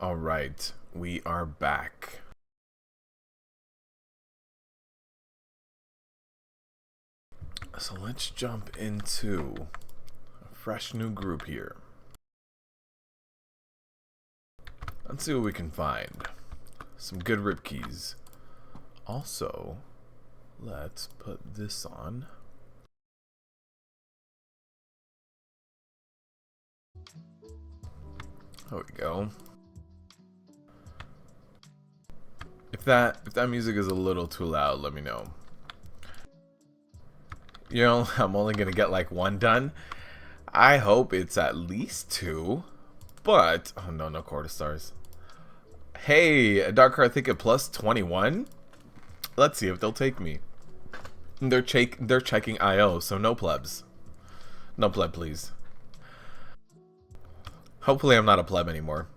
All right, we are back. So let's jump into a fresh new group here. Let's see what we can find. Some good rip keys. Also, let's put this on. There we go. If that music is a little too loud, let me know. You know, I'm only gonna get like one done. I hope it's at least two. But oh no quarter stars. Hey, a dark card ticket plus 21. Let's see if they'll take me. They're checking IO, so no plebs. No pleb, please. Hopefully I'm not a pleb anymore.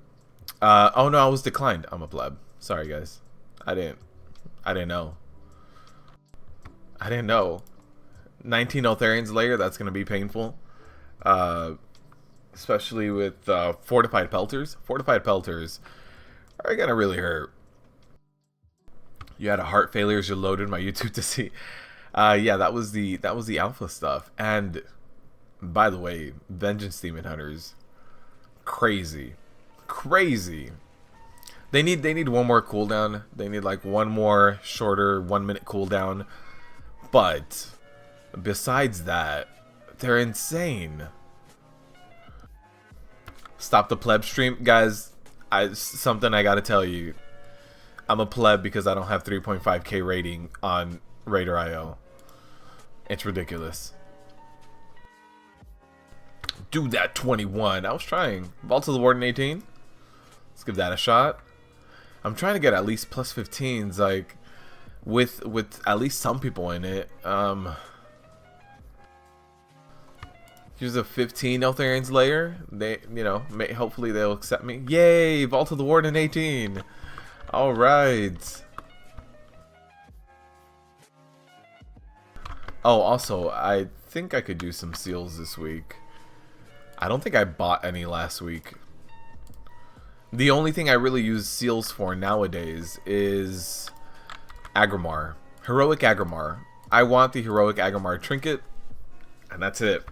Oh no, I was declined. I'm a pleb. Sorry guys. I didn't know. I didn't know. 19 Eltharians layer, that's gonna be painful. Especially with Fortified Pelters. Fortified Pelters are gonna really hurt. You had a heart failure as you loaded my YouTube to see. Yeah, that was the alpha stuff. And by the way, Vengeance Demon Hunters, crazy. They need one more cooldown. They need like one more shorter 1 minute cooldown. But besides that, they're insane. Stop the pleb stream, guys. Something I gotta tell you. I'm a pleb because I don't have 3.5k rating on Raider.io. It's ridiculous. Do that 21. I was trying. Vault to the Warden 18. Let's give that a shot. I'm trying to get at least plus 15s, like with at least some people in it. Here's a 15 Eltharians layer. They, you know, hopefully they'll accept me. Yay! Vault of the Warden 18. All right. Oh, also, I think I could do some seals this week. I don't think I bought any last week. The only thing I really use seals for nowadays is Agrimar. Heroic Agrimar. I want the Heroic Agrimar trinket, and that's it.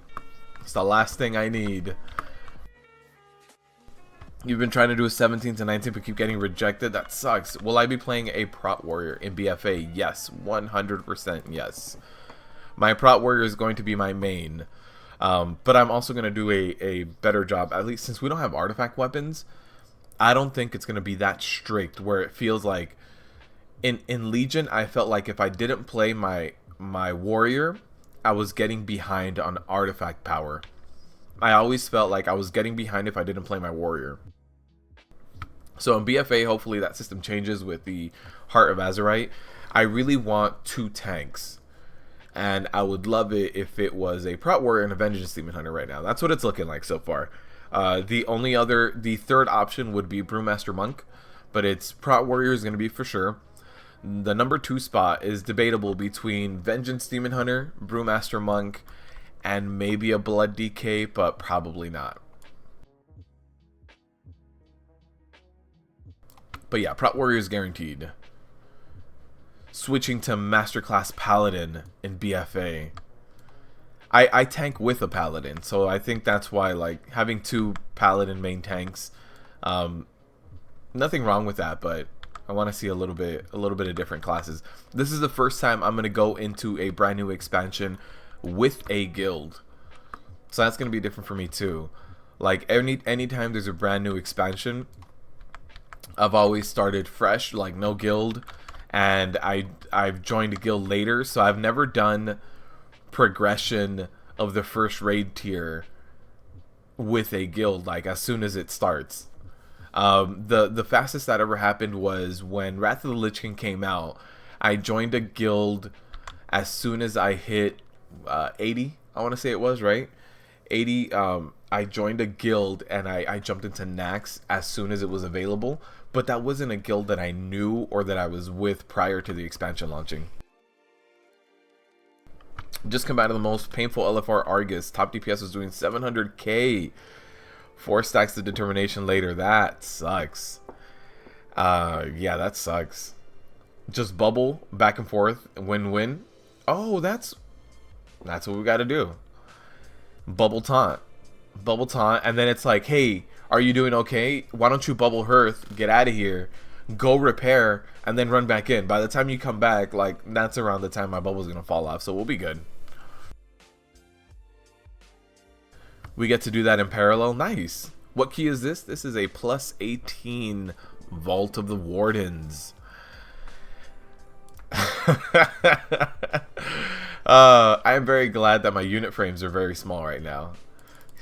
It's the last thing I need. You've been trying to do a 17 to 19 but keep getting rejected? That sucks. Will I be playing a Prot Warrior in BFA? Yes. 100% yes. My Prot Warrior is going to be my main. But I'm also going to do a better job. At least since we don't have artifact weapons, I don't think it's going to be that strict where it feels like in Legion, I felt like if I didn't play my warrior, I was getting behind on artifact power. I always felt like I was getting behind if I didn't play my warrior. So in BFA, hopefully that system changes with the Heart of Azerite. I really want 2 tanks. And I would love it if it was a Prot Warrior and a Vengeance Demon Hunter right now. That's what it's looking like so far. The third option would be Brewmaster Monk. But it's Prot Warrior is going to be for sure. The number 2 spot is debatable between Vengeance Demon Hunter, Brewmaster Monk, and maybe a Blood DK, but probably not. But yeah, Prot Warrior is guaranteed. Switching to Masterclass Paladin in BFA. I tank with a Paladin, so I think that's why, like, having 2 Paladin main tanks, nothing wrong with that, but I want to see a little bit of different classes. This is the first time I'm going to go into a brand new expansion with a guild. So that's going to be different for me too. Like anytime there's a brand new expansion, I've always started fresh, like no guild, and I've joined a guild later, so I've never done progression of the first raid tier with a guild like as soon as it starts. The fastest that ever happened was when Wrath of the Lich King came out. I joined a guild as soon as I hit 80. I want to say it was, right? 80. I joined a guild and I jumped into Nax as soon as it was available. But that wasn't a guild that I knew or that I was with prior to the expansion launching. Just combated the most painful LFR Argus. Top DPS was doing 700k. 4 stacks of determination later. That sucks. Yeah, that sucks. Just bubble back and forth, win-win. Oh, that's what we got to do. Bubble taunt, and then it's like, hey, are you doing okay? Why don't you bubble Hearth, get out of here, go repair, and then run back in. By the time you come back, like, that's around the time my bubble's gonna fall off, so we'll be good. We get to do that in parallel. Nice. What key is this? This is a plus 18 Vault of the Wardens. I am very glad that my unit frames are very small right now.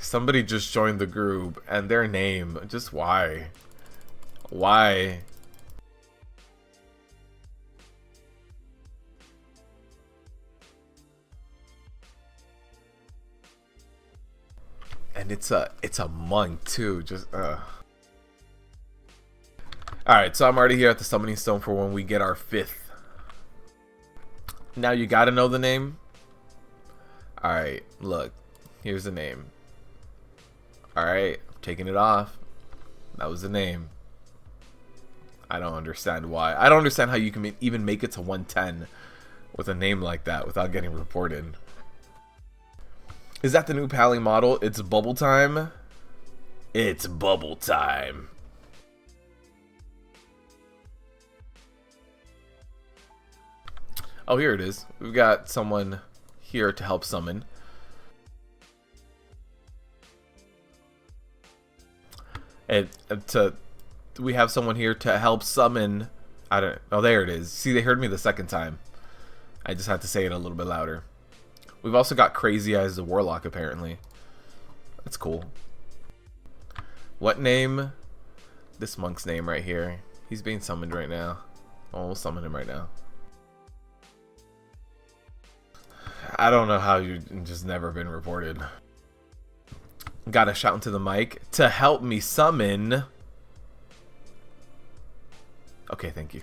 Somebody just joined the group and their name, just why? Why? And it's a monk too, just Alright, so I'm already here at the summoning stone for when we get our 5th. Now you gotta know the name. Alright, look. Here's the name. Alright, taking it off. That was the name. I don't understand why. I don't understand how you can even make it to 110 with a name like that without getting reported. Is that the new Pally model? It's bubble time. It's bubble time. Oh, here it is. We've got someone here to help summon. And we have someone here to help summon. Oh, there it is. See, they heard me the second time. I just had to say it a little bit louder. We've also got Crazy Eyes the Warlock, apparently. That's cool. What name? This monk's name right here. He's being summoned right now. Oh, we'll summon him right now. I don't know how you just never been reported. Gotta shout into the mic to help me summon. Okay, thank you.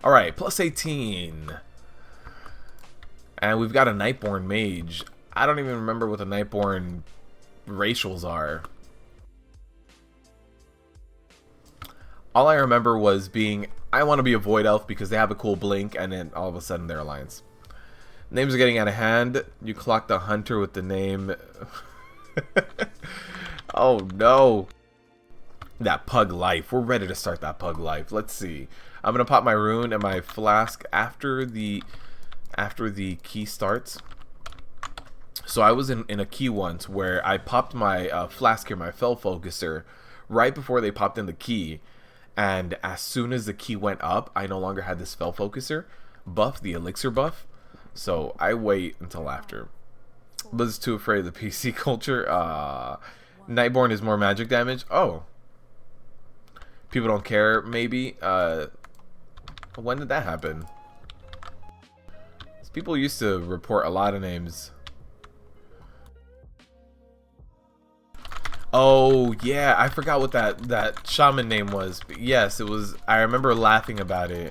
Alright, plus 18. And we've got a Nightborn Mage. I don't even remember what the Nightborn racials are. All I remember was being, I want to be a Void Elf because they have a cool blink, and then all of a sudden they're Alliance. Names are getting out of hand. You clocked the Hunter with the name. Oh no. That Pug life. We're ready to start that Pug life. Let's see. I'm gonna pop my rune and my flask after the key starts. So I was in a key once where I popped my flask here, my Fel Focuser, right before they popped in the key. And as soon as the key went up, I no longer had this Fel Focuser buff, the elixir buff. So I wait until after. Was too afraid of the PC culture. Nightborn is more magic damage. Oh. People don't care, maybe. When did that happen? People used to report a lot of names. Oh, yeah. I forgot what that shaman name was. But yes, it was. I remember laughing about it.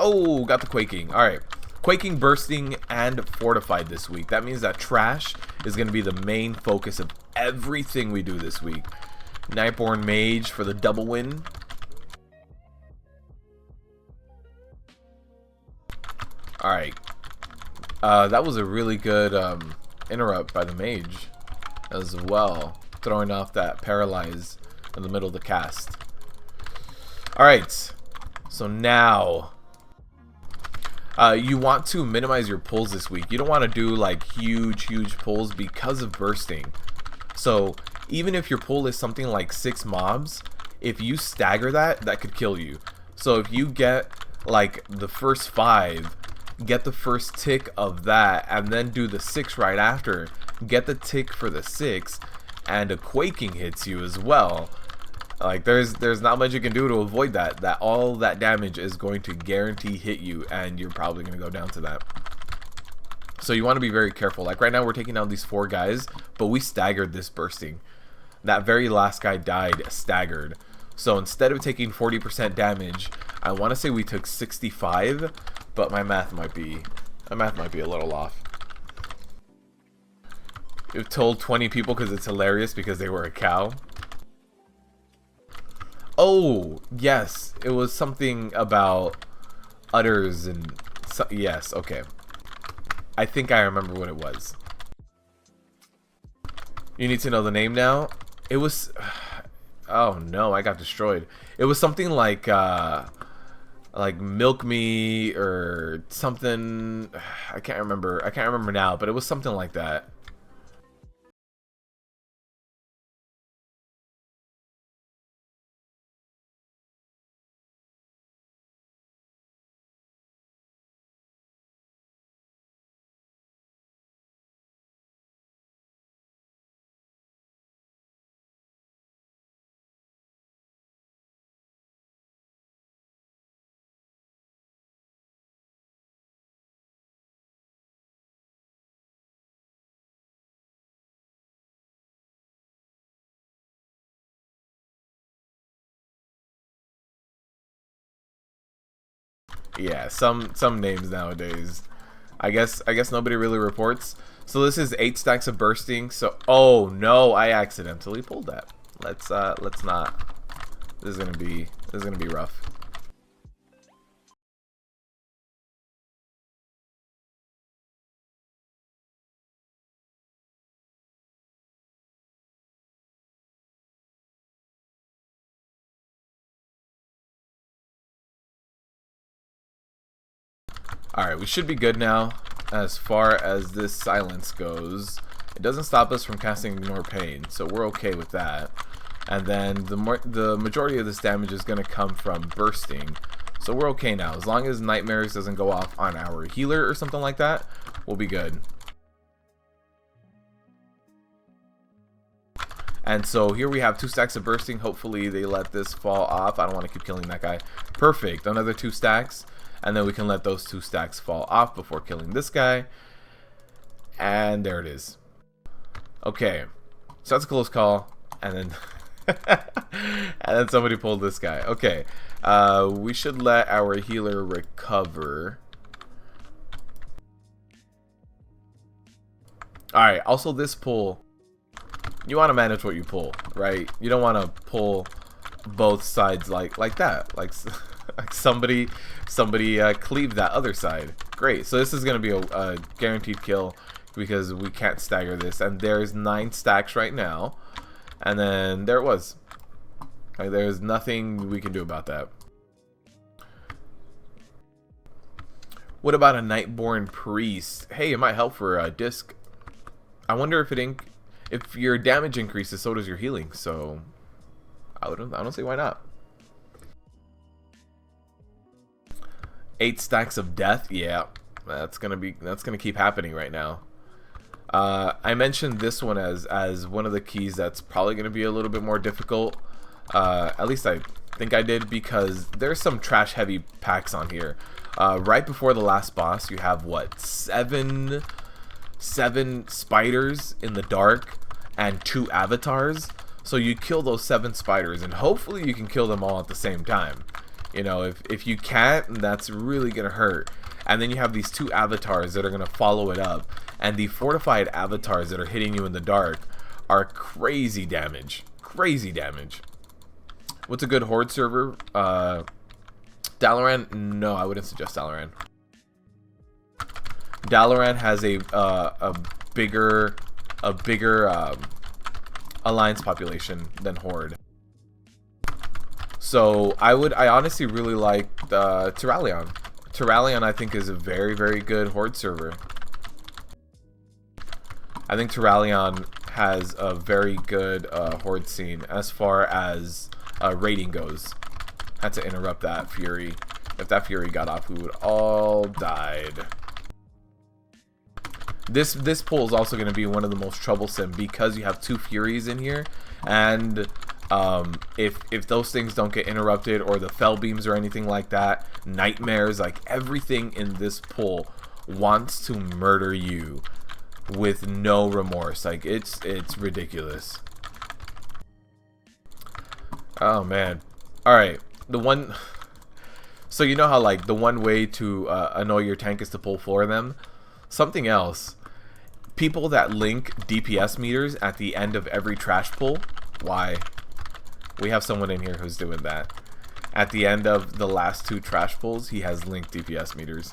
Oh, got the Quaking. Alright. Quaking, Bursting, and Fortified this week. That means that Trash is going to be the main focus of everything we do this week. Nightborn Mage for the double win. Alright. That was a really good interrupt by the Mage as well. Throwing off that Paralyze in the middle of the cast. Alright. So now... you want to minimize your pulls this week. You don't want to do like huge pulls because of bursting. So even if your pull is something like 6 mobs, if you stagger that, that could kill you. So if you get like the first 5, get the first tick of that, and then do the 6 right after, get the tick for the 6, and a Quaking hits you as well. Like there's not much you can do to avoid that. All that damage is going to guarantee hit you, and you're probably going to go down to that. So you want to be very careful. Like right now we're taking down these 4 guys, but we staggered this bursting. That very last guy died staggered. So instead of taking 40% damage, I want to say we took 65, but my math might be a little off. It told 20 people because it's hilarious because they were a cow. Oh, yes. It was something about udders and... yes, okay. I think I remember what it was. You need to know the name now? It was... oh, no. I got destroyed. It was something like milk me or something. I can't remember. I can't remember now, but it was something like that. Yeah, some names nowadays. I guess nobody really reports. So this is 8 stacks of bursting. So oh no, I accidentally pulled that. Let's not. This is gonna be rough. Alright, we should be good now as far as this silence goes. It doesn't stop us from casting Ignore Pain, so we're okay with that. And then the majority of this damage is going to come from bursting. So we're okay now. As long as Nightmares doesn't go off on our healer or something like that, we'll be good. And so here we have 2 stacks of bursting. Hopefully they let this fall off. I don't want to keep killing that guy. Perfect. Another 2 stacks. And then we can let those 2 stacks fall off before killing this guy. And there it is. Okay. So that's a close call. And then and then somebody pulled this guy. Okay. We should let our healer recover. Alright, also this pull, you want to manage what you pull, right? You don't want to pull both sides like that. Like somebody cleave that other side. Great. So this is going to be a guaranteed kill because we can't stagger this. And there's 9 stacks right now. And then there it was. Like, there's nothing we can do about that. What about a Nightborn Priest? Hey, it might help for a disc. I wonder if your damage increases, so does your healing. So I don't see why not. 8 stacks of death. Yeah, that's gonna keep happening right now. I mentioned this one as one of the keys that's probably gonna be a little bit more difficult. At least I think I did, because there's some trash heavy packs on here. Right before the last boss, you have what, seven spiders in the dark and 2 avatars. So you kill those 7 spiders, and hopefully you can kill them all at the same time. You know, if you can't, that's really gonna hurt. And then you have these 2 avatars that are gonna follow it up, and the fortified avatars that are hitting you in the dark are crazy damage. Crazy damage. What's a good Horde server? Dalaran? No, I wouldn't suggest Dalaran. Dalaran has a bigger alliance population than Horde. So I honestly really like Terralion. Terralion, I think, is a very, very good Horde server. I think Terralion has a very good Horde scene as far as rating goes. Had to interrupt that Fury. If that Fury got off, we would all died. This pull is also going to be one of the most troublesome because you have 2 Furies in here, and if those things don't get interrupted, or the fell beams or anything like that, nightmares, like everything in this pull wants to murder you with no remorse. Like it's ridiculous. Oh man. All right, the one. So you know how like the one way to annoy your tank is to pull 4 of them. Something else. People that link DPS meters at the end of every trash pull, why? We have someone in here who's doing that. At the end of the last 2 trash pulls, he has linked DPS meters.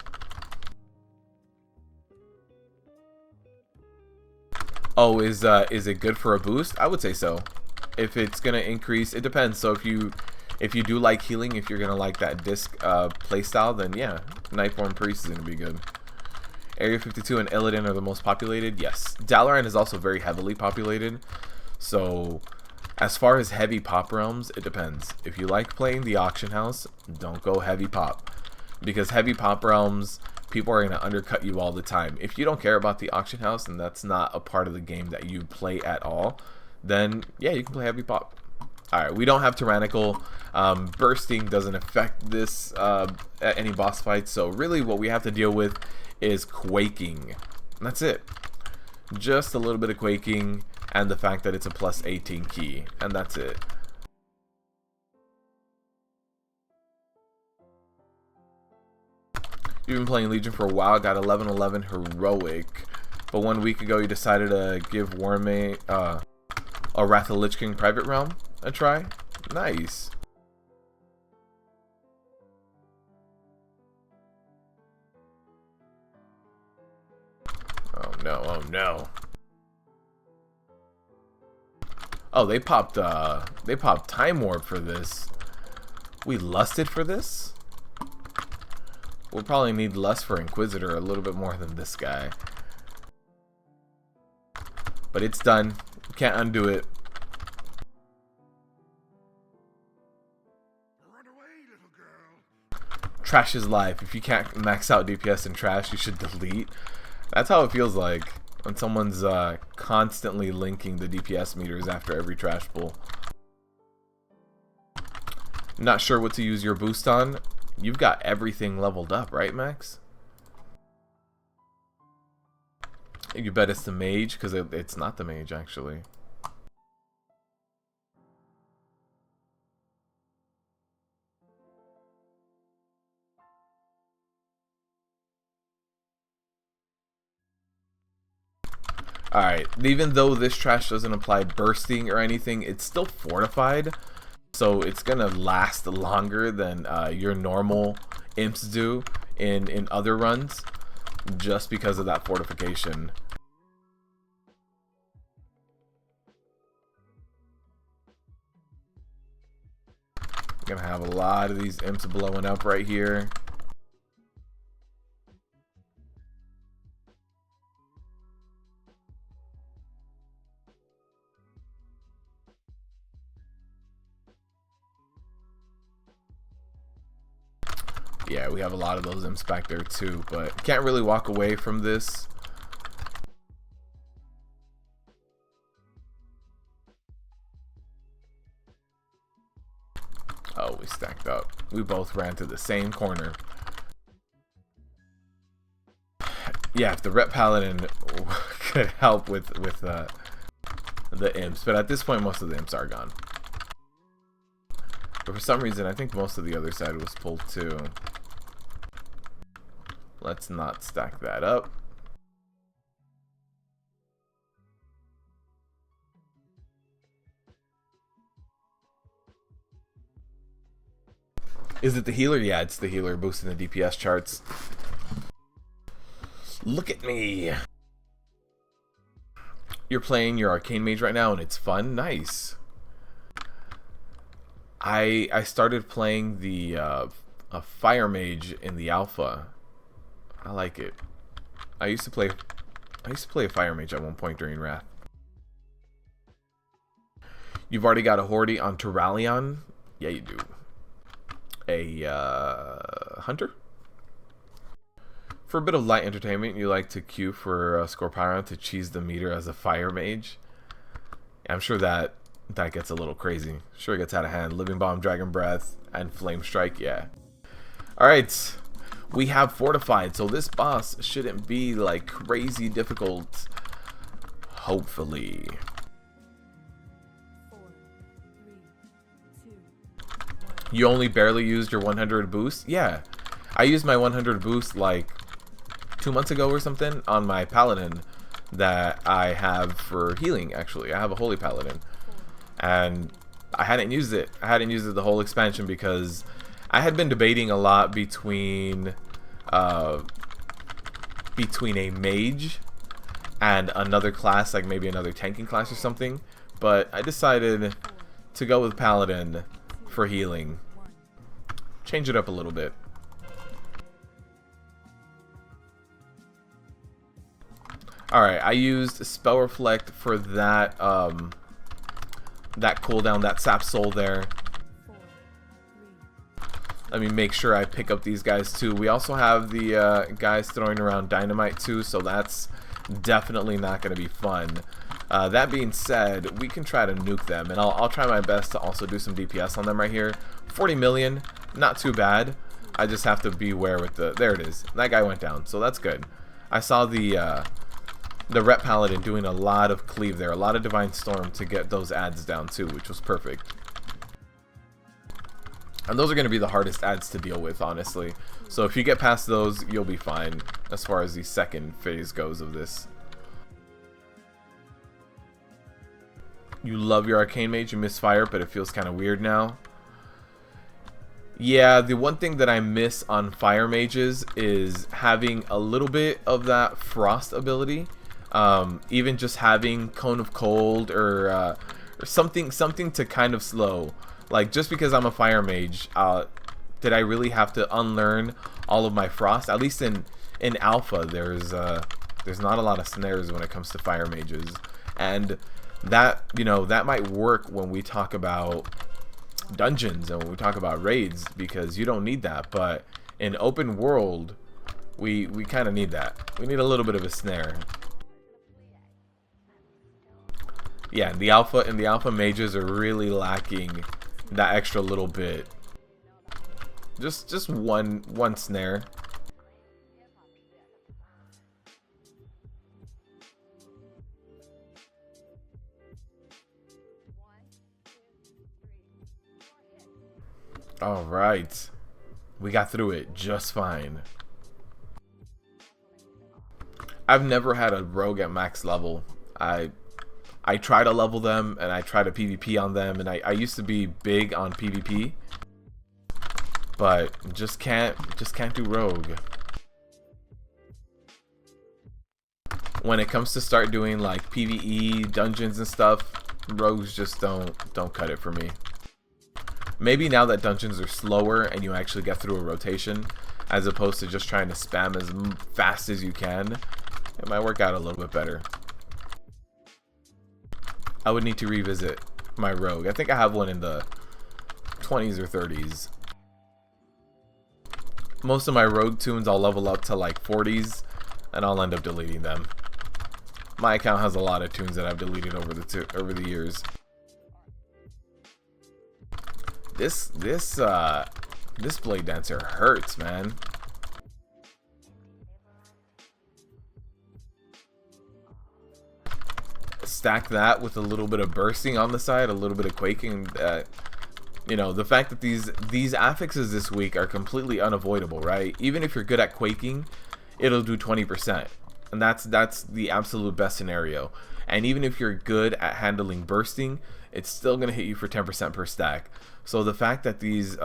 Oh, is it good for a boost? I would say so. If it's gonna increase, it depends. So if you do like healing, if you're gonna like that disc playstyle, then yeah, Nightborn Priest is gonna be good. Area 52 and Illidan are the most populated. Yes, Dalaran is also very heavily populated. So as far as heavy pop realms, it depends. If you like playing the auction house, don't go heavy pop, because heavy pop realms, people are going to undercut you all the time. If you don't care about the auction house and that's not a part of the game that you play at all, then yeah, you can play heavy pop. Alright, we don't have tyrannical. Bursting doesn't affect this at any boss fights, so really what we have to deal with is quaking. That's it. Just a little bit of quaking and the fact that it's a plus 18 key, and that's it. You've been playing Legion for a while, got 11-11 heroic, but 1 week ago you decided to give Wormmate a Wrath of Lich King private realm a try. Nice. Oh no, oh no. Oh, they popped Time Warp for this. We lusted for this? We'll probably need lust for Inquisitor a little bit more than this guy. But it's done. Can't undo it. Run away, little girl. Trash is life. If you can't max out DPS in trash, you should delete. That's how it feels like when someone's constantly linking the DPS meters after every trash pull. Not sure what to use your boost on? You've got everything leveled up, right, Max? You bet it's the mage, because it's not the mage, actually. Alright, even though this trash doesn't apply bursting or anything, it's still fortified. So it's gonna last longer than your normal imps do in other runs, just because of that fortification. Gonna have a lot of these imps blowing up right here. Yeah, we have a lot of those imps back there too, but can't really walk away from this. Oh, we stacked up. We both ran to the same corner. Yeah, if the Rep Paladin could help with the imps, but at this point most of the imps are gone. But for some reason I think most of the other side was pulled too. Let's not stack that up. Is it the healer? Yeah, it's the healer boosting the DPS charts. Look at me. You're playing your Arcane Mage right now and it's fun? Nice. I started playing the a Fire Mage in the alpha. I like it. I used to play a Fire Mage at one point during Wrath. You've already got a Horde on Turalion? Yeah, you do. A Hunter? For a bit of light entertainment, you like to queue for Scorpion to cheese the meter as a Fire Mage. I'm sure that gets a little crazy. Sure, it gets out of hand. Living Bomb, Dragon Breath, and Flame Strike, yeah. Alright, we have Fortified, so this boss shouldn't be like crazy difficult. Hopefully. 4, 3, 2, 1. You only barely used your 100 boost? Yeah. I used my 100 boost like 2 months ago or something on my Paladin. that I have for healing. Actually, I have a Holy Paladin, and I hadn't used it. I hadn't used it the whole expansion because I had been debating a lot between a mage and another class, like maybe another tanking class or something. But I decided to go with Paladin for healing. Change it up a little bit. Alright, I used Spell Reflect for that that cooldown, that sap soul there. Let me make sure I pick up these guys too. We also have the guys throwing around dynamite too, so that's definitely not going to be fun. That being said, we can try to nuke them, and I'll try my best to also do some DPS on them right here. 40 million, not too bad. I just have to beware with the... There it is. That guy went down, so that's good. I saw the Rep Paladin doing a lot of cleave there, a lot of Divine Storm to get those ads down too, which was perfect. And those are going to be the hardest ads to deal with, honestly. So if you get past those, you'll be fine as far as the second phase goes of this. You love your Arcane Mage, you miss fire, but it feels kind of weird now. Yeah, the one thing that I miss on Fire Mages is having a little bit of that Frost ability. Even just having Cone of Cold or something to kind of slow. Like, just because I'm a Fire Mage, did I really have to unlearn all of my Frost? At least in Alpha, there's not a lot of snares when it comes to Fire Mages. And that, you know, that might work when we talk about dungeons and when we talk about raids, because you don't need that. But in open world, we kind of need that. We need a little bit of a snare. Yeah, the alpha mages are really lacking that extra little bit. Just one snare. All right, we got through it just fine. I've never had a rogue at max level. I try to level them and I try to PvP on them, and I used to be big on PvP, but just can't do rogue. When it comes to start doing like PvE dungeons and stuff, rogues just don't cut it for me. Maybe now that dungeons are slower and you actually get through a rotation, as opposed to just trying to spam as fast as you can, it might work out a little bit better. I would need to revisit my rogue. I think I have one in the 20s or 30s. Most of my rogue tunes I'll level up to like 40s, and I'll end up deleting them. My account has a lot of tunes that I've deleted over the years. This Blade Dancer hurts, man. Stack that with a little bit of bursting on the side, a little bit of quaking. You know, the fact that these affixes this week are completely unavoidable, right? Even if you're good at quaking, it'll do 20%, and that's the absolute best scenario. And even if you're good at handling bursting, it's still gonna hit you for 10% per stack. So the fact that these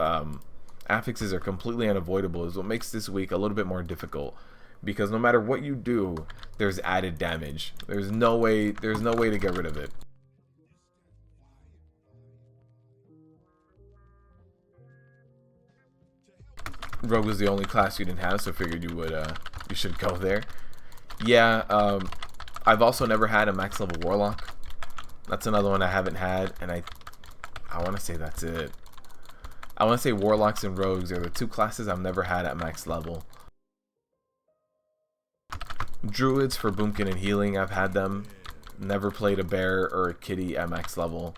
affixes are completely unavoidable is what makes this week a little bit more difficult, because no matter what you do, there's added damage. There's no way to get rid of it. Rogue was the only class you didn't have, so I figured you should go there. Yeah, I've also never had a max level Warlock. That's another one I haven't had, and I want to say that's it. I want to say Warlocks and Rogues are the two classes I've never had at max level. Druids for Boomkin and healing, I've had them. Never played a bear or a kitty at max level.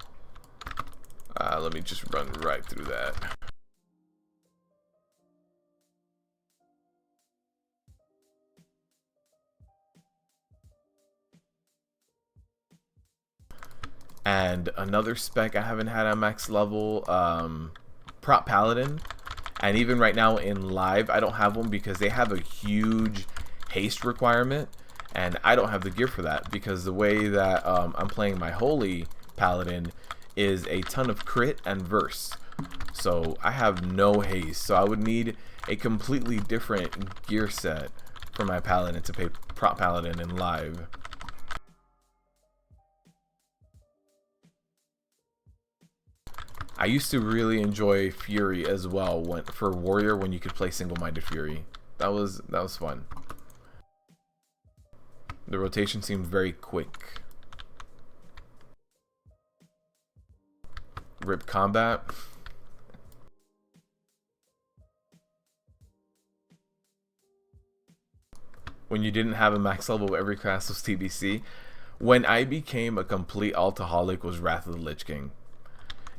Let me just run right through that. And another spec I haven't had at max level, Prop Paladin. And even right now in live, I don't have one because they have a huge haste requirement, and I don't have the gear for that because the way that I'm playing my holy paladin is a ton of crit and verse, so I have no haste, so I would need a completely different gear set for my paladin to play prop paladin in live. I used to really enjoy Fury as well for warrior when you could play single-minded Fury. That was fun. The rotation seemed very quick. Rip combat. When you didn't have a max level, every class was TBC. When I became a complete altaholic was Wrath of the Lich King.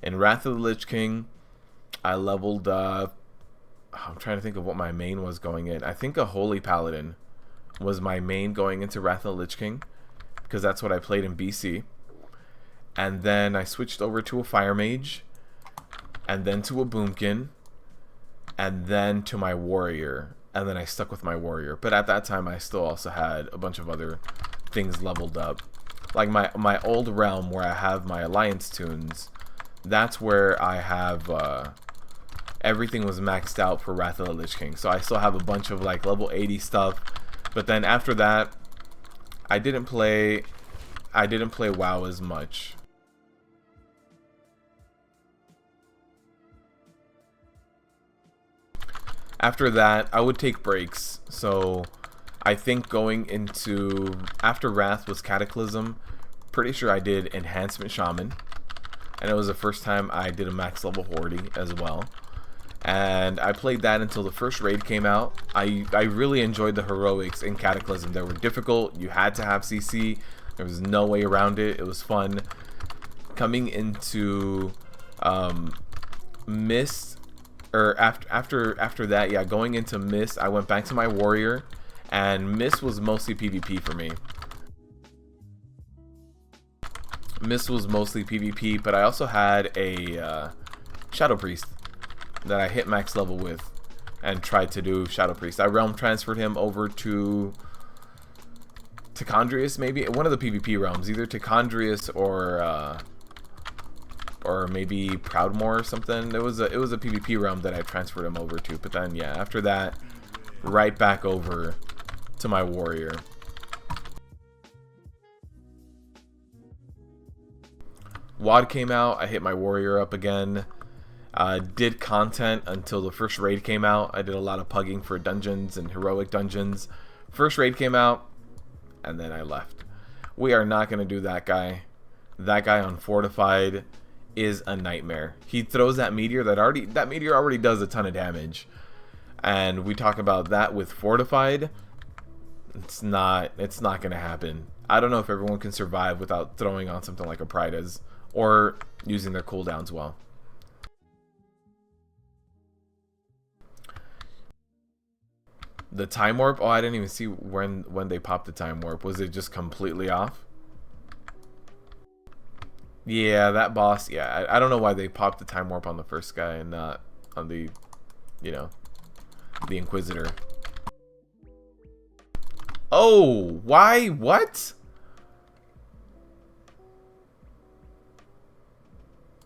In Wrath of the Lich King, I leveled I'm trying to think of what my main was going in. I think a Holy Paladin was my main going into Wrath of the Lich King, because that's what I played in BC. And then I switched over to a Fire Mage, and then to a Boomkin, and then to my Warrior, and then I stuck with my Warrior. But at that time I still also had a bunch of other things leveled up. Like my old realm where I have my Alliance tunes, that's where I have everything was maxed out for Wrath of the Lich King. So I still have a bunch of like level 80 stuff. But then after that, I didn't play WoW as much. After that, I would take breaks. So I think going into after Wrath was Cataclysm. Pretty sure I did Enhancement Shaman. And it was the first time I did a max level Horde as well. And I played that until the first raid came out. I really enjoyed the heroics in Cataclysm. They were difficult. You had to have CC. There was no way around it. It was fun. Coming into Mist, or after that, yeah, going into Mist, I went back to my Warrior, and Mist was mostly PvP for me. Mist was mostly PvP, but I also had a Shadow Priest that I hit max level with and tried to do Shadow Priest. I realm transferred him over to Chondrius, maybe one of the PvP realms, either Chondrius or maybe Proudmoore or something. It was a PvP realm that I transferred him over to. But then yeah, after that, right back over to my Warrior. WoD came out, I hit my Warrior up again. Did content until the first raid came out. I did a lot of pugging for dungeons and heroic dungeons. First raid came out, and then I left. We are not going to do that guy. That guy on Fortified is a nightmare. He throws that meteor that meteor already does a ton of damage. And we talk about that with Fortified. It's not going to happen. I don't know if everyone can survive without throwing on something like a Pride's or using their cooldowns well. The time warp? Oh, I didn't even see when they popped the time warp. Was it just completely off? Yeah, that boss. Yeah, I don't know why they popped the time warp on the first guy and not on the, you know, the Inquisitor. Oh, why? What?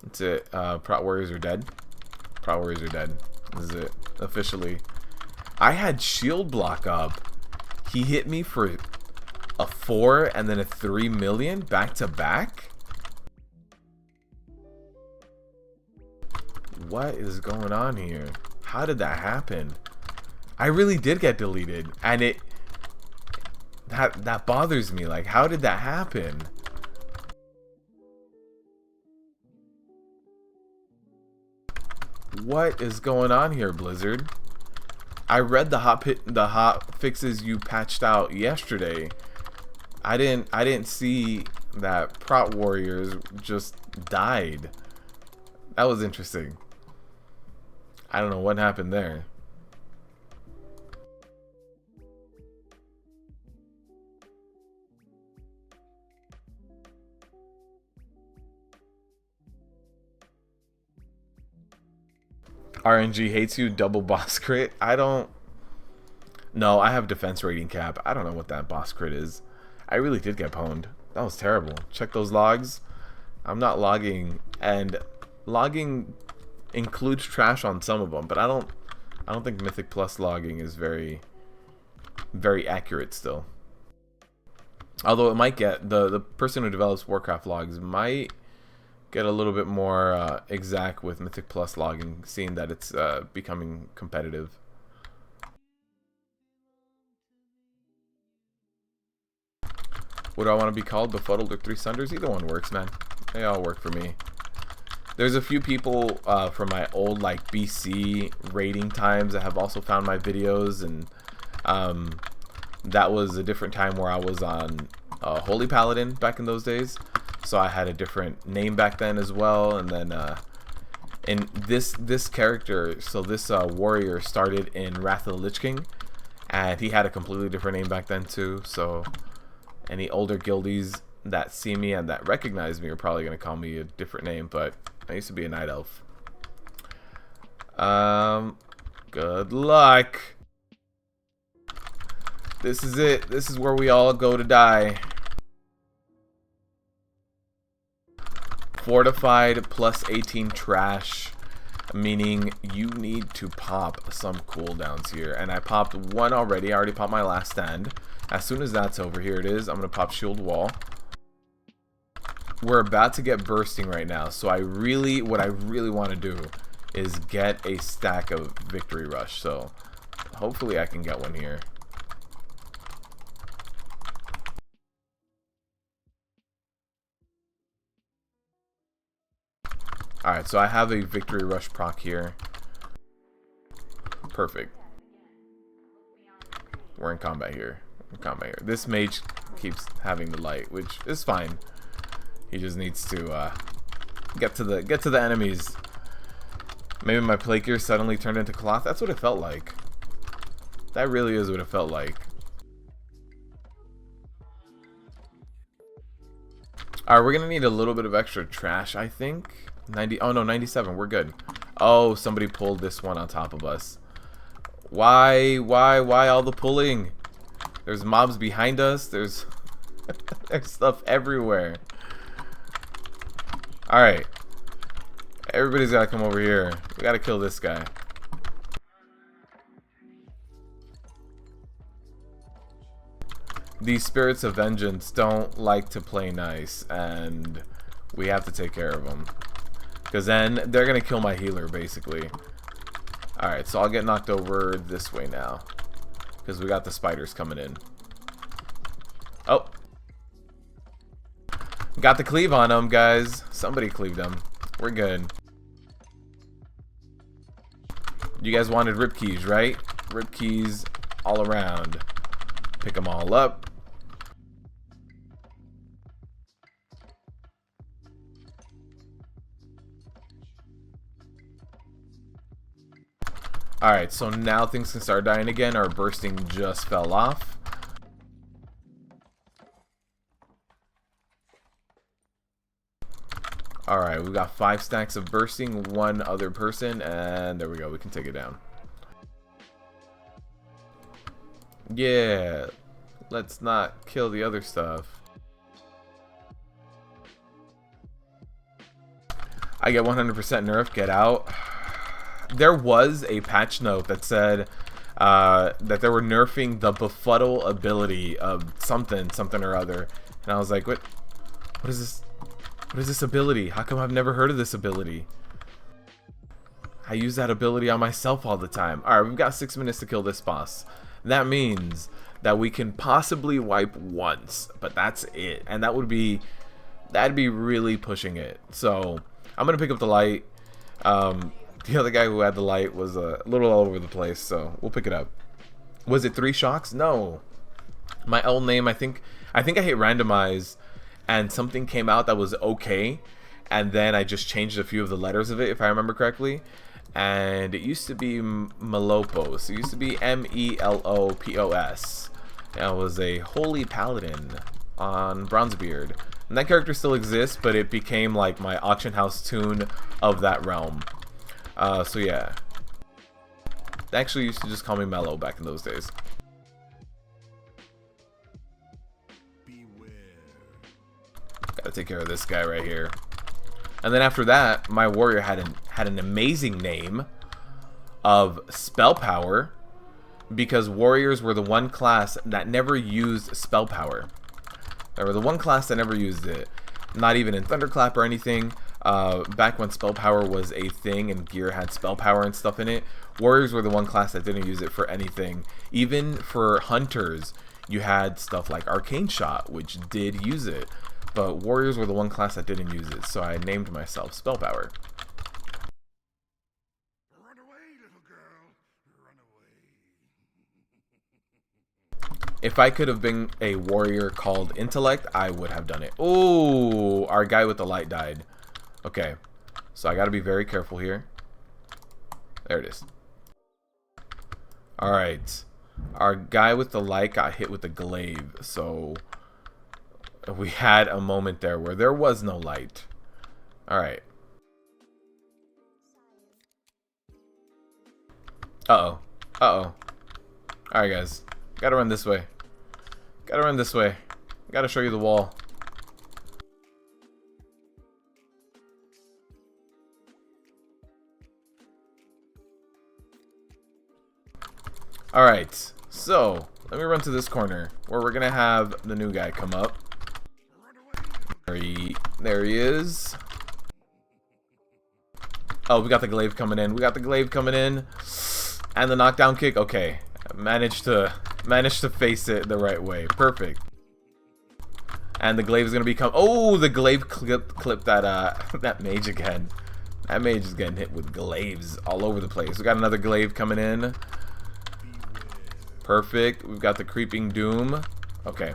That's it. Prot Warriors are dead. Prot Warriors are dead. This is it. Officially. I had shield block up. He hit me for a 4 and then a 3 million back to back? What is going on here? How did that happen? I really did get deleted, and that bothers me. Like, how did that happen? What is going on here, Blizzard? I read the hot fixes you patched out yesterday. I didn't see that Prot Warriors just died. That was interesting. I don't know what happened there. RNG hates you, double boss crit. I don't. No, I have defense rating cap. I don't know what that boss crit is. I really did get pwned. That was terrible. Check those logs. I'm not logging, and logging includes trash on some of them, but I don't think Mythic Plus logging is very accurate still. Although it might get, the person who develops Warcraft logs might get a little bit more exact with Mythic Plus logging, seeing that it's becoming competitive. What do I want to be called? Befuddled or Three Sunders? Either one works, man. They all work for me. There's a few people from my old like BC rating times that have also found my videos, and that was a different time where I was on Holy Paladin back in those days, so I had a different name back then as well. And then and this character, so this warrior started in Wrath of the Lich King, and he had a completely different name back then too. So any older guildies that see me and that recognize me are probably going to call me a different name, but I used to be a night elf. Good luck. This is it. This is where we all go to die. Fortified plus 18 trash, meaning you need to pop some cooldowns here. And I popped one already. I already popped my last stand. As soon as that's over, here it is. I'm going to pop shield wall. We're about to get bursting right now, so what I really want to do is get a stack of victory rush. So hopefully I can get one here. Alright, so I have a victory rush proc here. Perfect. We're in combat here. This mage keeps having the light, which is fine. He just needs to get to the enemies. Maybe my plate gear suddenly turned into cloth. That's what it felt like. That really is what it felt like. Alright, we're gonna need a little bit of extra trash, I think. 90. Oh no, 97. We're good. Oh, somebody pulled this one on top of us. Why all the pulling? There's mobs behind us. There's stuff everywhere. Alright. Everybody's gotta come over here. We gotta kill this guy. These spirits of vengeance don't like to play nice, and we have to take care of them. Because then they're gonna kill my healer, basically. Alright, so I'll get knocked over this way now. Because we got the spiders coming in. Oh. Got the cleave on them, guys. Somebody cleaved them. We're good. You guys wanted rip keys, right? Rip keys all around. Pick them all up. Alright, so now things can start dying again. Our bursting just fell off. Alright, we got 5 stacks of bursting, 1 other person, and there we go, we can take it down. Yeah, let's not kill the other stuff. I get 100% nerf, get out. There was a patch note that said that they were nerfing the befuddle ability of something or other, and I was like, what is this? What is this ability? How come I've never heard of this ability? I use that ability on myself all the time. Alright, we've got 6 minutes to kill this boss. That means that we can possibly wipe once, but that's it. And that'd be really pushing it. So I'm gonna pick up the light. The other guy who had the light was a little all over the place, so we'll pick it up. Was it 3 shocks? No. My old name, I think I hit randomize, and something came out that was okay, and then I just changed a few of the letters of it, if I remember correctly. And it used to be Melopos. It used to be Melopos. And I was a Holy Paladin on Bronzebeard. And that character still exists, but it became like my auction house tune of that realm. So yeah. They actually used to just call me Mellow back in those days. Gotta take care of this guy right here. And then after that, my warrior had an amazing name of spell power, because warriors were the one class that never used spell power. They were the one class that never used it. Not even in Thunderclap or anything. Back when spell power was a thing and gear had spell power and stuff in it, warriors were the one class that didn't use it for anything. Even for hunters, you had stuff like Arcane Shot, which did use it. But warriors were the one class that didn't use it, so I named myself Spell Power. Run away, little girl. Run away. If I could have been a warrior called Intellect, I would have done it. Oh, our guy with the light died. Okay, so I gotta be very careful here. There it is. Alright. Our guy with the light got hit with the glaive, so we had a moment there where there was no light. Alright. Uh-oh. Uh-oh. Alright, guys. Gotta run this way. Gotta run this way. Gotta show you the wall. Alright. So, let me run to this corner where we're gonna have the new guy come up. There he is. Oh, we got the glaive coming in. We got the glaive coming in. And the knockdown kick. Okay. Managed to face it the right way. Perfect. And the glaive is gonna become. Oh, the glaive clipped that that mage again. That mage is getting hit with glaives all over the place. We got another glaive coming in. Perfect. We've got the creeping doom. Okay.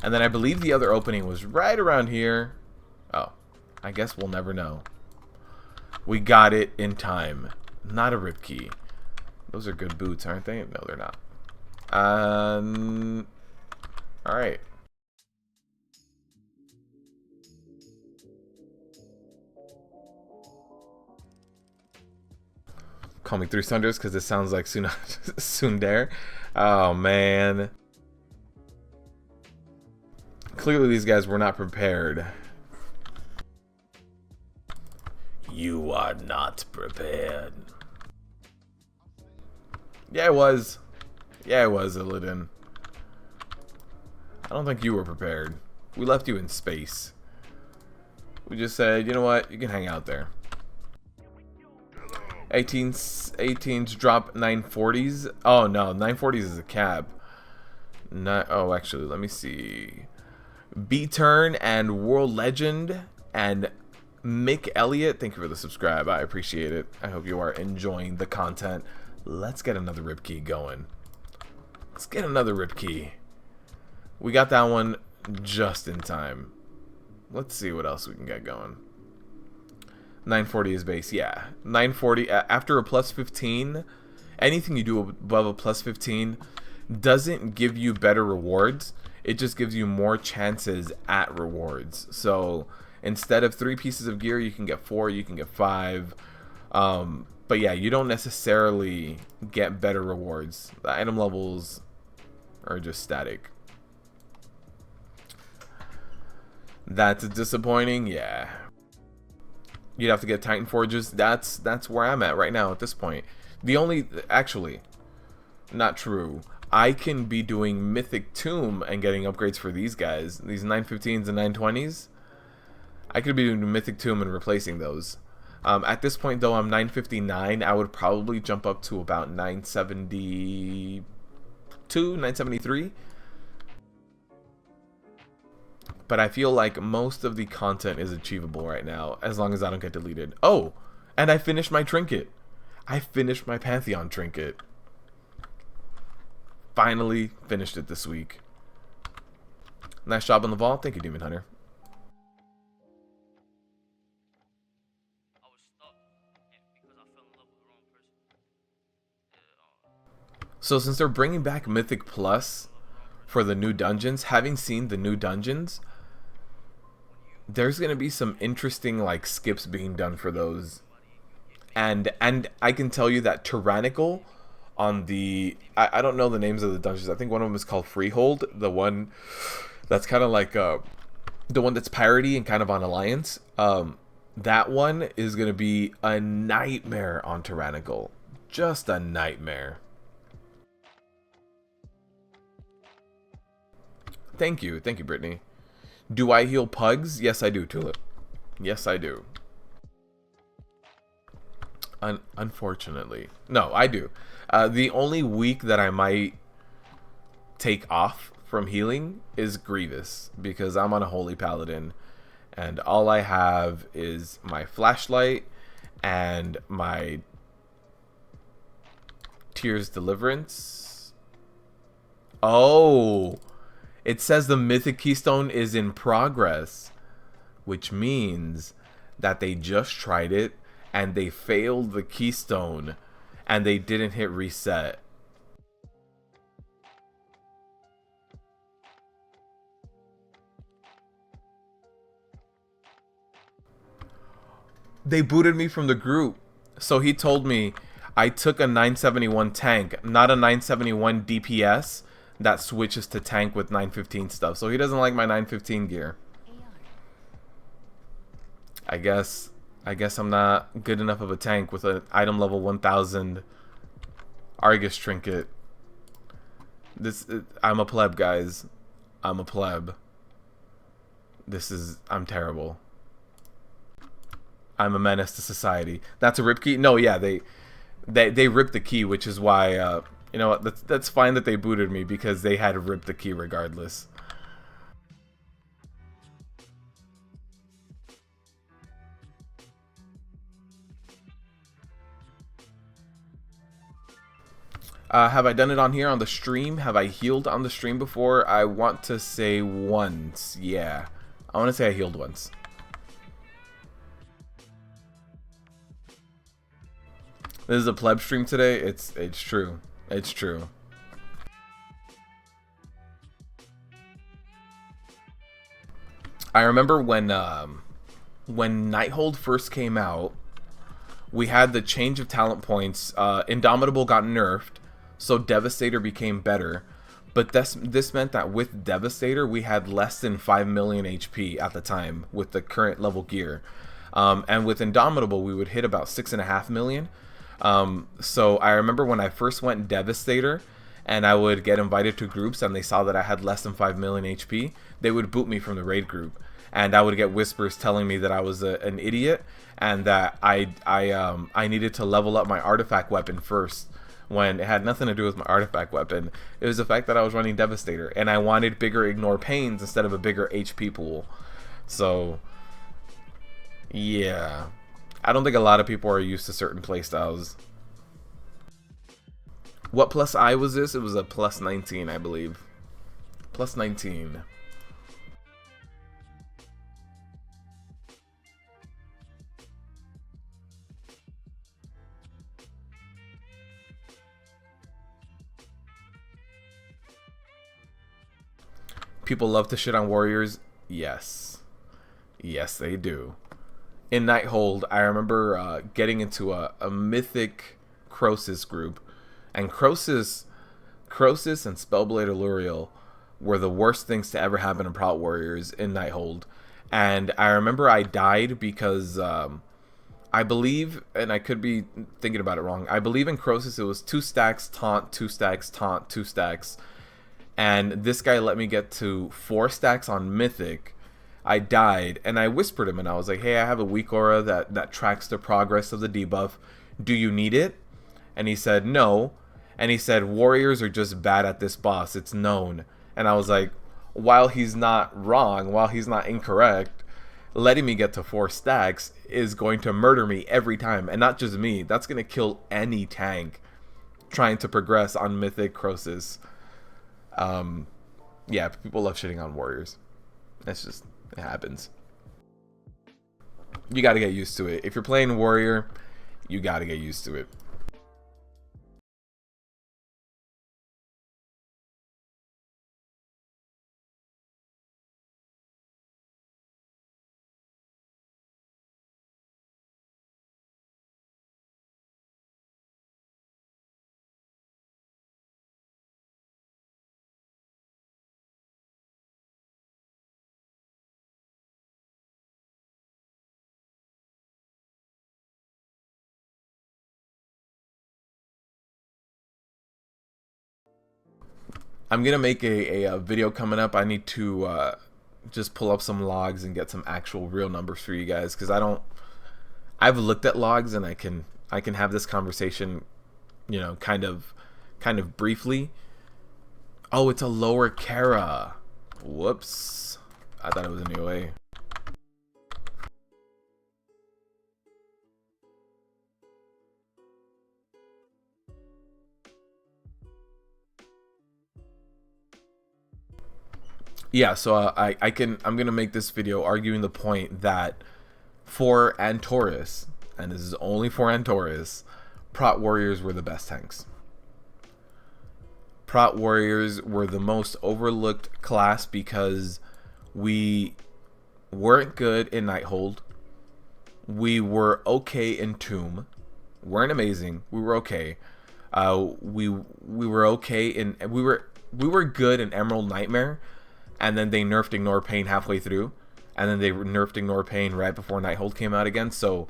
And then I believe the other opening was right around here. Oh, I guess we'll never know. We got it in time. Not a rip key. Those are good boots, aren't they? No, they're not. Alright. Call me Three Sunders because it sounds like Sundar. Oh, man. Clearly these guys were not prepared. You are not prepared. Yeah, it was. Yeah, it was, Illidan. I don't think you were prepared. We left you in space. We just said, you know what? You can hang out there. 18s drop 940s. Oh, no. 940s is a cab. Not, oh, actually, let me see. B-Turn and World Legend and Mick Elliott, thank you for the subscribe. I appreciate it. I hope you are enjoying the content. Let's get another rip key going. Let's get another rip key. We got that one just in time. Let's see what else we can get going. 940 is base, yeah. 940 after a plus 15. Anything you do above a plus 15 doesn't give you better rewards. It just gives you more chances at rewards. So instead of 3 pieces of gear, you can get 4, you can get 5. But yeah, you don't necessarily get better rewards. The item levels are just static. That's disappointing, yeah. You'd have to get Titan Forges. That's where I'm at right now at this point. The only, actually, not true. I can be doing Mythic Tomb and getting upgrades for these guys. These 915s and 920s. I could be doing Mythic Tomb and replacing those. At this point, though, I'm 959. I would probably jump up to about 972, 973. But I feel like most of the content is achievable right now, as long as I don't get deleted. Oh, and I finished my trinket. I finished my Pantheon trinket. Finally finished it this week. Nice job on the vault. Thank you, Demon Hunter. So since they're bringing back Mythic Plus for the new dungeons, having seen the new dungeons, there's going to be some interesting like skips being done for those. And I can tell you that Tyrannical on the I don't know the names of the dungeons. I think one of them is called Freehold, the one that's kind of like the one that's parody and kind of on Alliance. That one is gonna be a nightmare on Tyrannical, just a nightmare. Thank you, Brittany. Do I heal pugs? Yes, I do, Tulip. Yes, I do. Unfortunately, no, I do. The only week that I might take off from healing is Grievous, because I'm on a Holy Paladin, and all I have is my flashlight and my Tears Deliverance. Oh, it says the Mythic Keystone is in progress, which means that they just tried it and they failed the Keystone and they didn't hit reset. They booted me from the group. So he told me I took a 971 tank, not a 971 DPS that switches to tank with 915 stuff. So he doesn't like my 915 gear. I guess I'm not good enough of a tank with an item level 1000 Argus trinket. I'm a pleb, guys. I'm a pleb. I'm terrible. I'm a menace to society. That's a rip key? No, yeah, they ripped the key, which is why you know what, that's fine that they booted me, because they had to rip the key regardless. Have I done it on here on the stream? Have I healed on the stream before? I want to say once. Yeah. I want to say I healed once. This is a pleb stream today. It's true. It's true. I remember when Nighthold first came out, we had the change of talent points. Indomitable got nerfed, so Devastator became better. But this meant that with Devastator, we had less than 5 million HP at the time with the current level gear. And with Indomitable, we would hit about 6.5 million. So I remember when I first went Devastator, and I would get invited to groups, and they saw that I had less than 5 million HP, they would boot me from the raid group. And I would get whispers telling me that I was an idiot, and that I needed to level up my artifact weapon first, when it had nothing to do with my artifact weapon. It was the fact that I was running Devastator, and I wanted bigger ignore pains instead of a bigger HP pool. So, yeah. I don't think a lot of people are used to certain playstyles. What plus I was this? It was a plus 19, I believe. Plus 19. People love to shit on warriors. Yes. Yes, they do. In Nighthold, I remember getting into a Mythic Croesus group. And Croesus and Spellblade Alluriel were the worst things to ever happen to Prot Warriors in Nighthold. And I remember I died because I believe, and I could be thinking about it wrong, I believe in Croesus it was 2 stacks, taunt, 2 stacks, taunt, 2 stacks. And this guy let me get to 4 stacks on Mythic. I died, and I whispered him, and I was like, hey, I have a weak aura that tracks the progress of the debuff. Do you need it? And he said, no. And he said, warriors are just bad at this boss. It's known. And I was like, while he's not wrong, while he's not incorrect, letting me get to 4 stacks is going to murder me every time. And not just me. That's going to kill any tank trying to progress on Mythic Croesus. Yeah, people love shitting on warriors. That's just, it happens. You got to get used to it. If you're playing warrior, you got to get used to it. I'm gonna make a video coming up. I need to just pull up some logs and get some actual real numbers for you guys, because I've looked at logs and I can have this conversation, you know, kind of briefly. Oh, it's a lower Kara. Whoops. I thought it was a new way. Yeah, so I'm gonna make this video arguing the point that for Antaurus, and this is only for Antaurus, Prot Warriors were the best tanks. Prot Warriors were the most overlooked class because we weren't good in Nighthold. We were okay in Tomb. Weren't amazing. We were okay. We were okay in we were good in Emerald Nightmare, and then they nerfed Ignore Pain halfway through, and then they nerfed Ignore Pain right before Nighthold came out again. So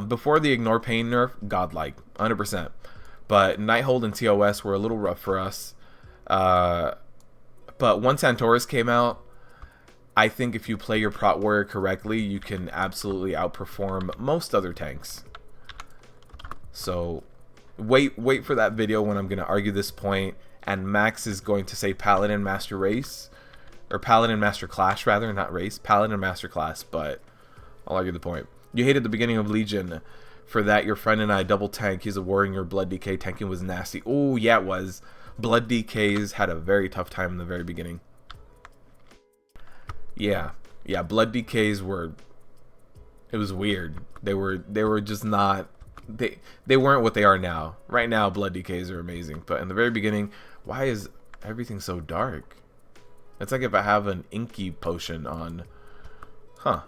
before the Ignore Pain nerf, godlike, 100%. But Nighthold and TOS were a little rough for us. But once Antaurus came out, I think if you play your Prot Warrior correctly, you can absolutely outperform most other tanks. So wait for that video when I'm going to argue this point, and Max is going to say Paladin Master Race, or Paladin Master Clash rather, not Race, Paladin Master Class, but I'll argue the point. You hated the beginning of Legion. For that, your friend and I double tank. He's a warrior. Your Blood DK tanking was nasty. Oh, yeah, it was. Blood DKs had a very tough time in the very beginning. Yeah, Blood DKs were, it was weird. They were just not, they weren't what they are now. Right now, Blood DKs are amazing, but in the very beginning, why is everything so dark? It's like if I have an inky potion on. Huh.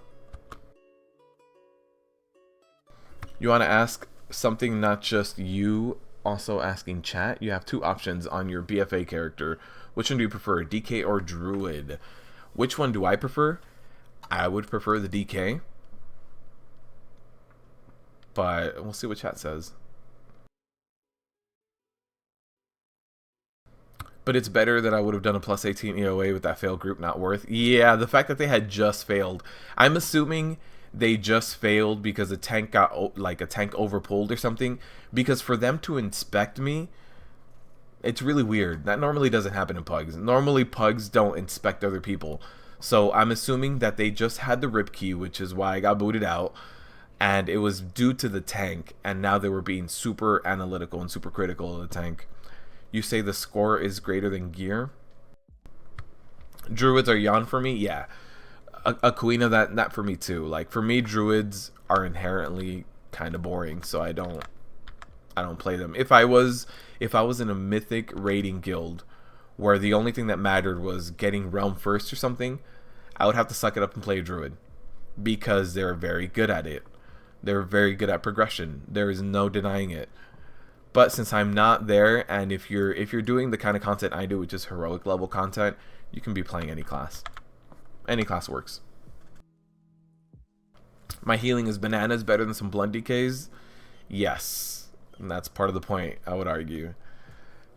You want to ask something, not just you, also asking chat? You have two options on your BFA character. Which one do you prefer, DK or Druid? Which one do I prefer? I would prefer the DK. But we'll see what chat says. But it's better that I would have done a plus 18 EOA with that failed group not worth. Yeah, the fact that they had just failed. I'm assuming they just failed because a tank got, like, a tank overpulled or something. Because for them to inspect me, it's really weird. That normally doesn't happen in Pugs. Normally Pugs don't inspect other people. So I'm assuming that they just had the rip key, which is why I got booted out. And it was due to the tank. And now they were being super analytical and super critical of the tank. You say the score is greater than gear? Druids are yawn for me? Yeah. Aquina, that for me too. Like, for me, Druids are inherently kind of boring, so I don't play them. If I was in a Mythic raiding guild where the only thing that mattered was getting realm first or something, I would have to suck it up and play a Druid, because they're very good at it. They're very good at progression. There is no denying it. But since I'm not there, and if you're doing the kind of content I do, which is heroic level content, you can be playing any class. Any class works. My healing is bananas, better than some Blood DKs? Yes. And that's part of the point, I would argue.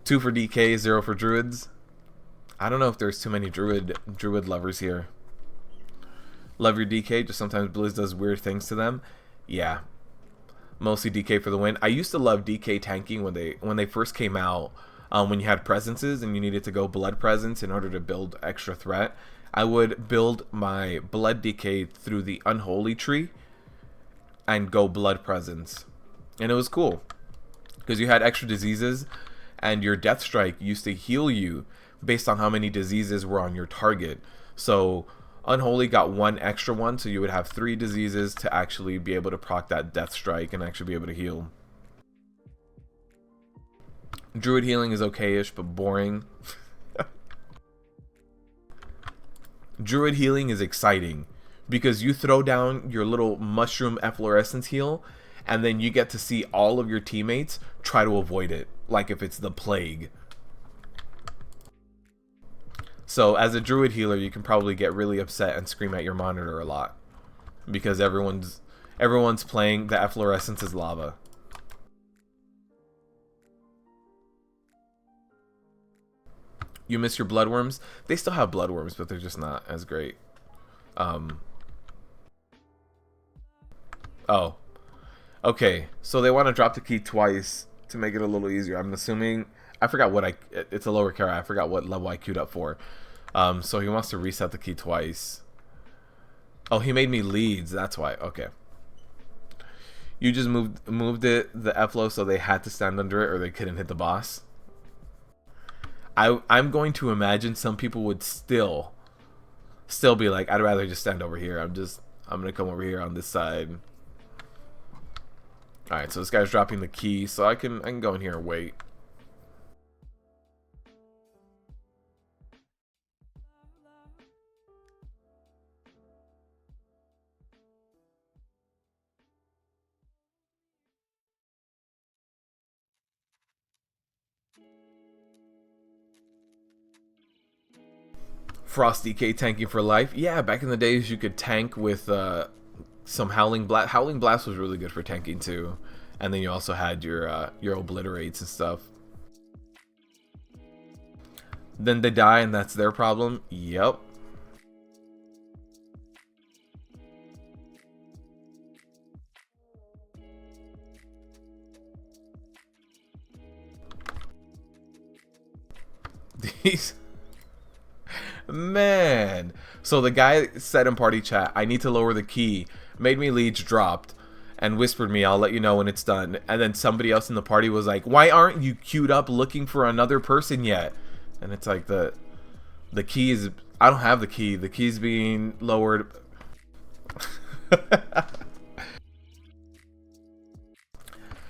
2 for DK, 0 for Druids. I don't know if there's too many Druid lovers here. Love your DK, just sometimes Blizz does weird things to them. Yeah. Mostly DK for the win. I used to love DK tanking when they first came out, when you had presences and you needed to go Blood presence in order to build extra threat. I would build my Blood DK through the Unholy tree and go Blood presence. And it was cool, because you had extra diseases, and your Death Strike used to heal you based on how many diseases were on your target. So Unholy got 1 extra one, so you would have 3 diseases to actually be able to proc that Death Strike and actually be able to heal. Druid healing is okay-ish, but boring. Druid healing is exciting, because you throw down your little mushroom efflorescence heal, and then you get to see all of your teammates try to avoid it, like if it's the plague. So as a Druid healer, you can probably get really upset and scream at your monitor a lot, because everyone's playing the efflorescence is lava. You miss your bloodworms? They still have bloodworms, but they're just not as great. Oh. Okay, so they want to drop the key twice to make it a little easier. I'm assuming... I forgot what it's a lower carry. I forgot what level I queued up for. So he wants to reset the key twice. Oh, he made me leads. That's why. Okay. You just moved it, the F-low, so they had to stand under it or they couldn't hit the boss. I'm going to imagine some people would still be like, I'd rather just stand over here. I'm going to come over here on this side. Alright, so this guy's dropping the key, so I can go in here and wait. Frost DK tanking for life. Yeah, back in the days you could tank with some Howling Blast. Howling Blast was really good for tanking too. And then you also had your obliterates and stuff. Then they die and that's their problem. Yep. These... Man, so the guy said in party chat, I need to lower the key, made me leads dropped, and whispered me, I'll let you know when it's done. And then somebody else in the party was like, why aren't you queued up looking for another person yet? And it's like the key is, I don't have the key's being lowered.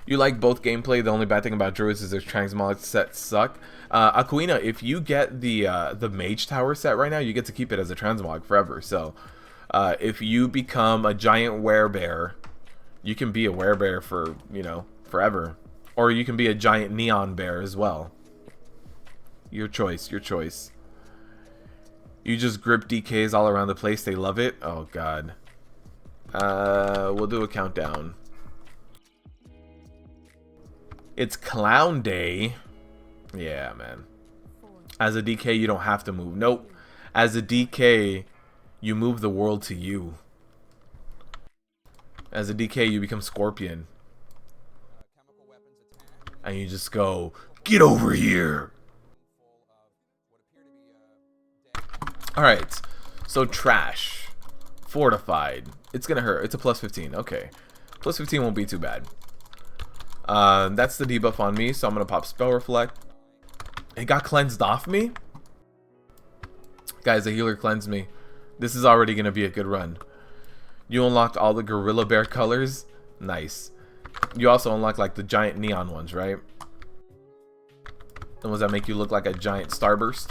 You like both gameplay. The only bad thing about druids is their transmog sets suck. Aquina, if you get the mage tower set right now, you get to keep it as a transmog forever. So if you become a giant werebear, you can be a werebear for, you know, forever. Or you can be a giant neon bear as well. Your choice, your choice. You just grip DKs all around the place. They love it. Oh god. We'll do a countdown. It's clown day. Yeah, man. As a DK, you don't have to move. Nope. As a DK, you move the world to you. As a DK, you become Scorpion. And you just go, get over here. Alright. So, trash. Fortified. It's gonna hurt. It's a plus 15. Okay. Plus 15 won't be too bad. That's the debuff on me, so I'm gonna pop Spell Reflect. It got cleansed off me? Guys, the healer cleansed me. This is already gonna be a good run. You unlocked all the Gorilla Bear colors. Nice. You also unlocked like the giant neon ones, right? The ones that make you look like a giant Starburst.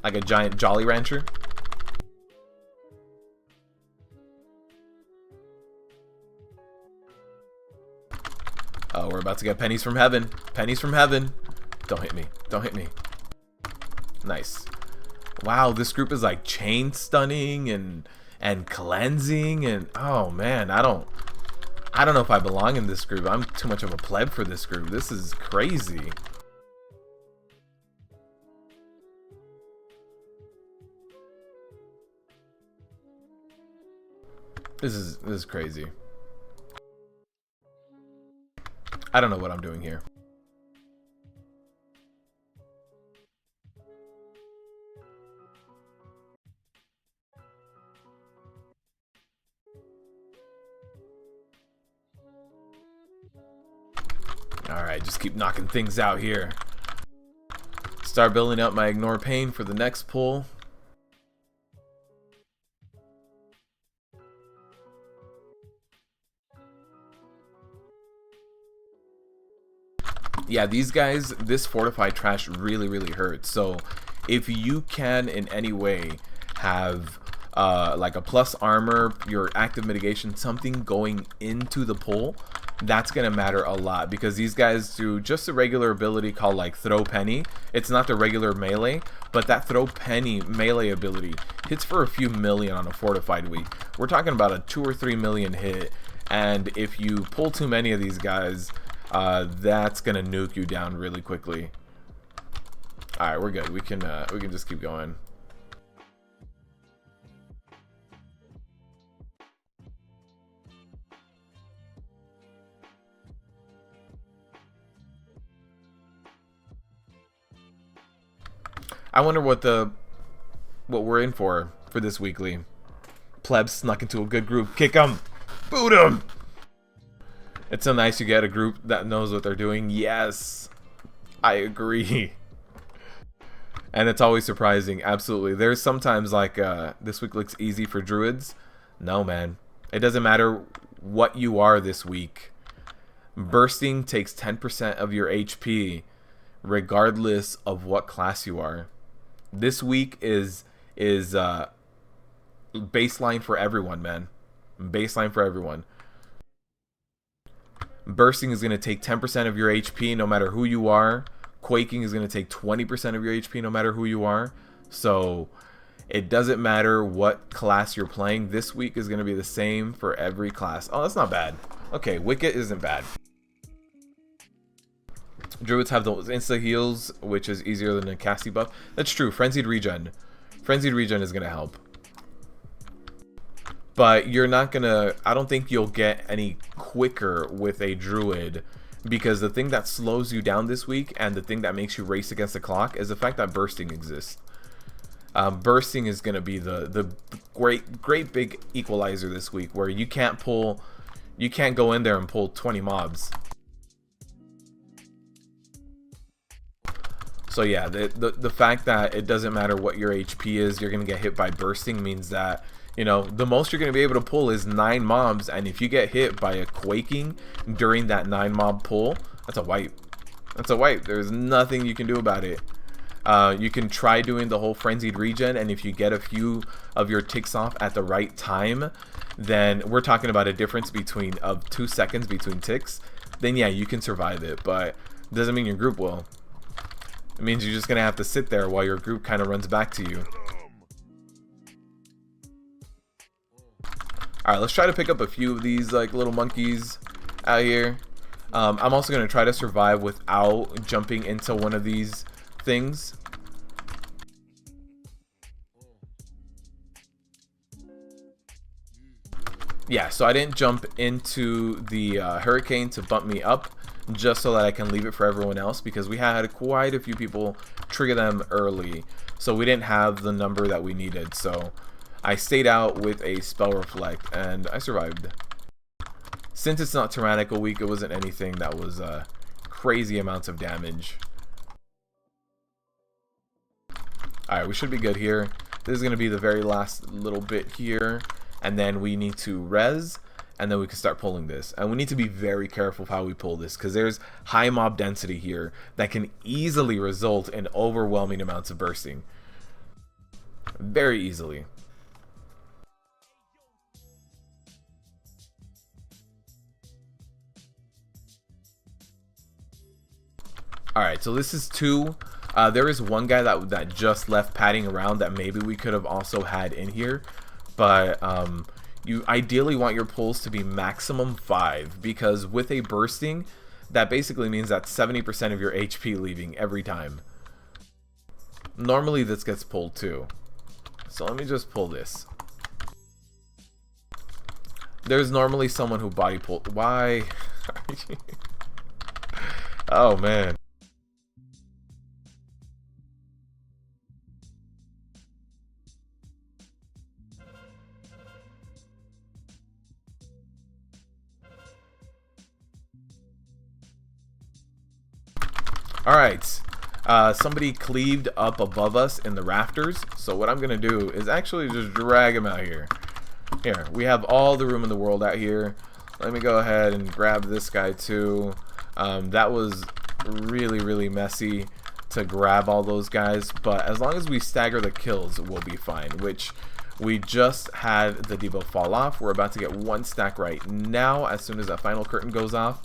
Like a giant Jolly Rancher. Oh, we're about to get pennies from heaven. Pennies from heaven. Don't hit me. Don't hit me. Nice. Wow, this group is like chain stunning and cleansing and oh man, I don't know if I belong in this group. I'm too much of a pleb for this group. This is crazy. This is crazy. I don't know what I'm doing here. Alright, just keep knocking things out here. Start building up my Ignore Pain for the next pull. Yeah, these guys, this Fortified trash really hurts. So if you can in any way have like a plus armor, your active mitigation, something going into the pull, that's gonna matter a lot because these guys do just a regular ability called like Throw Penny. It's not the regular melee, but that Throw Penny melee ability hits for a few million on a Fortified week. We're talking about a 2 or 3 million hit, and if you pull too many of these guys, that's gonna nuke you down really quickly. All right, we're good. We can just keep going. I wonder what we're in for this weekly. Plebs snuck into a good group. Kick them. Boot them. It's so nice you get a group that knows what they're doing. Yes. I agree. And it's always surprising. Absolutely. There's sometimes like this week looks easy for druids. No, man. It doesn't matter what you are this week. Bursting takes 10% of your HP regardless of what class you are. This week is baseline for everyone, man. Baseline for everyone. Bursting is going to take 10% of your HP no matter who you are. Quaking is going to take 20% of your HP no matter who you are. So it doesn't matter what class you're playing. This week is going to be the same for every class. Oh, that's not bad. Okay, Wicket isn't bad. Druids have those insta heals, which is easier than a casty buff. That's true. Frenzied regen. Frenzied regen is going to help. But you're not going to... I don't think you'll get any quicker with a druid, because the thing that slows you down this week and the thing that makes you race against the clock is the fact that bursting exists. Bursting is going to be the great big equalizer this week, where you can't go in there and pull 20 mobs. So yeah, the fact that it doesn't matter what your HP is, you're going to get hit by bursting means that, you know, the most you're going to be able to pull is 9 mobs, and if you get hit by a Quaking during that 9 mob pull, that's a wipe. That's a wipe. There's nothing you can do about it. You can try doing the whole frenzied regen, and if you get a few of your ticks off at the right time, then we're talking about a difference of 2 seconds between ticks, then yeah, you can survive it, but it doesn't mean your group will. It means you're just going to have to sit there while your group kind of runs back to you. Alright, let's try to pick up a few of these like little monkeys out here. I'm also going to try to survive without jumping into one of these things. Yeah, so I didn't jump into the hurricane to bump me up, just so that I can leave it for everyone else, because we had quite a few people trigger them early, so we didn't have the number that we needed. So I stayed out with a spell reflect and I survived. Since it's not tyrannical week, it wasn't anything that was crazy amounts of damage. Alright, we should be good here. This is going to be the very last little bit here, and then we need to res, and then we can start pulling this. And we need to be very careful of how we pull this, because there's high mob density here that can easily result in overwhelming amounts of bursting. Very easily. Alright, so this is 2. There is one guy that just left padding around that maybe we could have also had in here. But you ideally want your pulls to be maximum 5, because with a bursting, that basically means that 70% of your HP leaving every time. Normally this gets pulled too. So let me just pull this. There's normally someone who body pulled. Why? Oh man. Alright, somebody cleaved up above us in the rafters, so what I'm going to do is actually just drag him out here. Here, we have all the room in the world out here. Let me go ahead and grab this guy too. That was really messy to grab all those guys, but as long as we stagger the kills, we'll be fine, which we just had the debuff fall off. We're about to get 1 stack right now as soon as that final curtain goes off.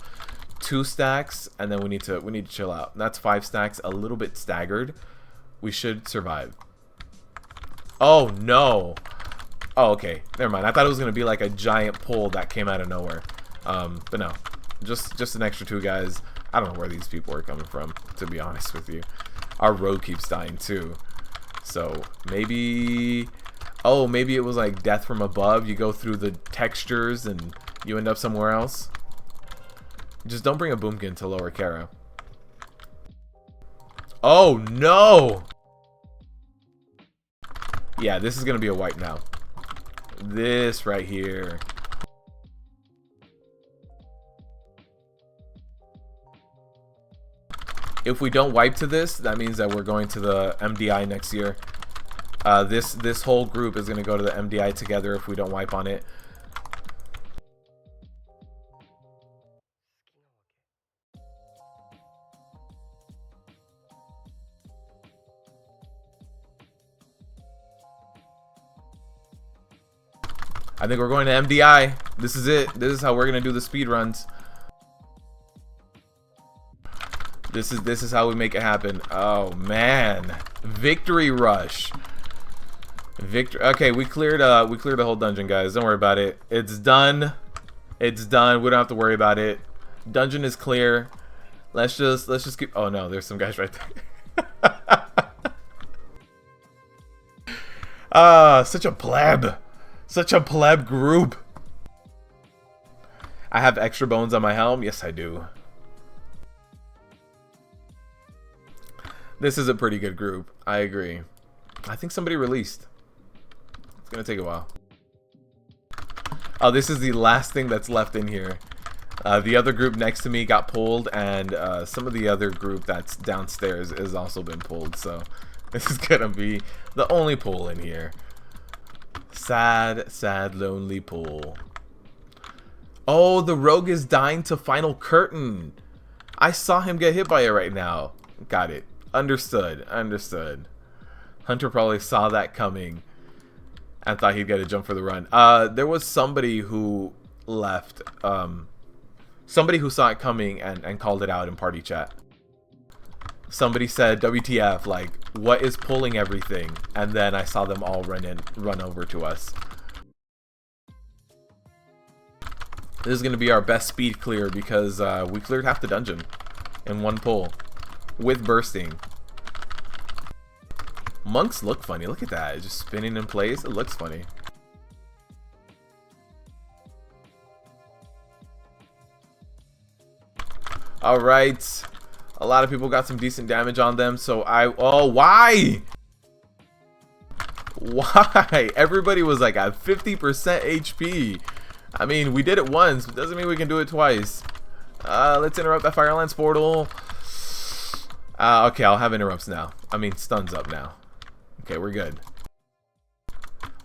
2 stacks, and then we need to chill out. That's 5 stacks, a little bit staggered. We should survive. Oh no. Oh, okay, never mind. I thought it was gonna be like a giant pull that came out of nowhere. But no, just an extra 2 guys. I don't know where these people are coming from, to be honest with you. Our rogue keeps dying too. So maybe, oh, maybe it was like death from above. You go through the textures and you end up somewhere else. Just don't bring a boomkin to lower Kara. Oh no! Yeah, this is gonna be a wipe now. This right here. If we don't wipe to this, that means that we're going to the MDI next year. This whole group is gonna go to the MDI together if we don't wipe on it. I think we're going to MDI. This is it. This is how we're gonna do the speed runs. This is how we make it happen. Oh man, victory rush. Okay, we cleared the whole dungeon, guys. Don't worry about it. It's done. It's done. We don't have to worry about it. Dungeon is clear. Let's just keep. Oh no, there's some guys right there. Such a pleb. Such a pleb group. I have extra bones on my helm. Yes, I do. This is a pretty good group. I agree. I think somebody released. It's gonna take a while. Oh, this is the last thing that's left in here. The other group next to me got pulled, and some of the other group that's downstairs has also been pulled. So this is gonna be the only pull in here. Sad, sad, lonely pull. Oh, the rogue is dying to final curtain. I saw him get hit by it right now. Got it. Understood. Understood. Hunter probably saw that coming and thought he'd get a jump for the run. There was somebody who left. Somebody who saw it coming and called it out in party chat. Somebody said, WTF, like, what is pulling everything? And then I saw them all run over to us. This is going to be our best speed clear because we cleared half the dungeon in one pull with bursting. Monks look funny. Look at that. It's just spinning in place. It looks funny. Alright. A lot of people got some decent damage on them, so oh, why? Why? Everybody was like at 50% HP. I mean, we did it once, but doesn't mean we can do it twice. Let's interrupt that Fire Lance portal. Okay, I'll have interrupts now. I mean, stuns up now. Okay, we're good.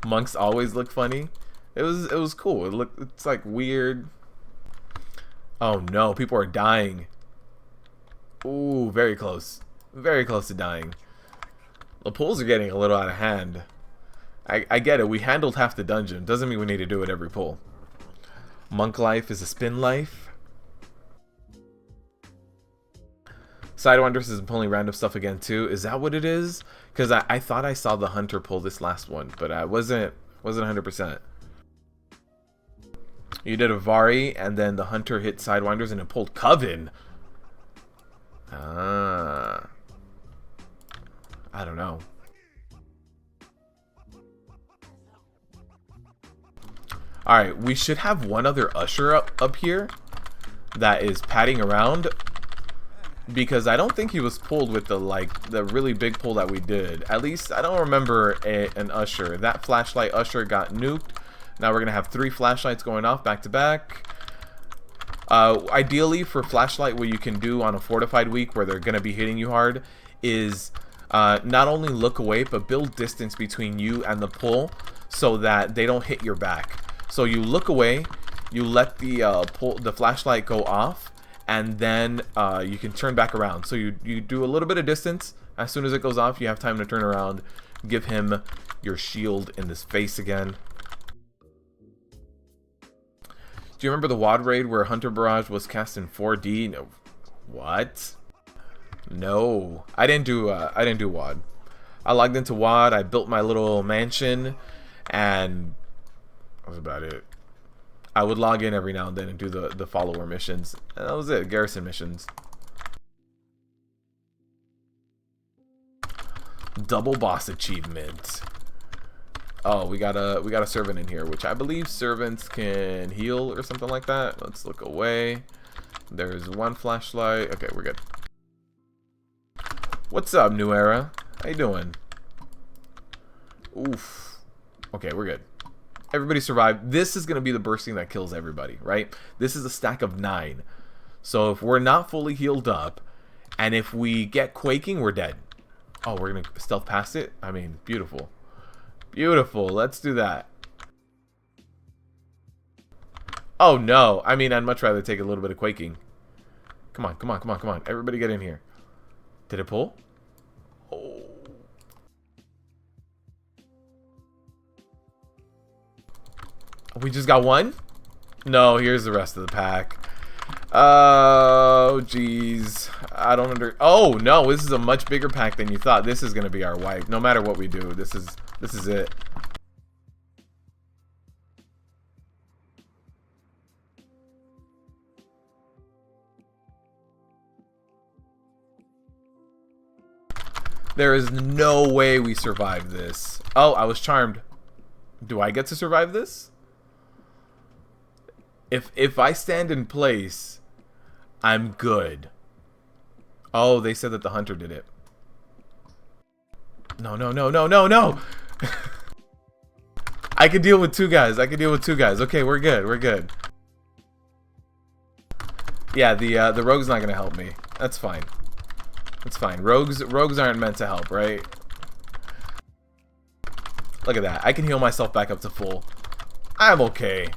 Monks always look funny. It was cool. It's like weird. Oh no, people are dying. Ooh, very close. Very close to dying. The pulls are getting a little out of hand. I get it. We handled half the dungeon. Doesn't mean we need to do it every pull. Monk life is a spin life. Sidewinders is pulling random stuff again too. Is that what it is? Because I thought I saw the Hunter pull this last one, but I wasn't 100%. You did a Vari, and then the Hunter hit Sidewinders, and it pulled Coven. Ah. I don't know. Alright, we should have one other Usher up here that is padding around, because I don't think he was pulled with the really big pull that we did. At least I don't remember an Usher. That flashlight Usher got nuked. Now we're gonna have 3 flashlights going off back to back. Ideally for flashlight, what you can do on a fortified week where they're gonna be hitting you hard is not only look away but build distance between you and the pull so that they don't hit your back. So you look away, you let the flashlight go off, and then you can turn back around. So you do a little bit of distance. As soon as it goes off, you have time to turn around, give him your shield in his face again. Do you remember the WOD raid where Hunter Barrage was cast in 4D? No. What? No, I didn't do WOD. I logged into WOD. I built my little mansion, and that was about it. I would log in every now and then and do the follower missions, and that was it. Garrison missions. Double boss achievement. Oh, we got a servant in here, which I believe servants can heal or something like that. Let's look away. There's one flashlight. Okay, we're good. What's up, New Era? How you doing? Oof. Okay, we're good. Everybody survived. This is going to be the bursting that kills everybody, right? This is a stack of 9. So if we're not fully healed up, and if we get Quaking, we're dead. Oh, we're going to stealth past it? I mean, beautiful. Beautiful. Let's do that. Oh, no. I mean, I'd much rather take a little bit of Quaking. Come on, come on, come on, come on. Everybody get in here. Did it pull? Oh. We just got one? No, here's the rest of the pack. Oh, jeez. I don't Oh, no, this is a much bigger pack than you thought. This is going to be our wipe. No matter what we do, this is it. There is no way we survive this. Oh, I was charmed. Do I get to survive this? If I stand in place, I'm good. Oh, they said that the hunter did it. No, no, no, no, no, no! I can deal with 2 guys. I can deal with 2 guys. Okay, we're good. We're good. Yeah, the rogue's not gonna help me. That's fine. That's fine. Rogues aren't meant to help, right? Look at that. I can heal myself back up to full. I'm okay.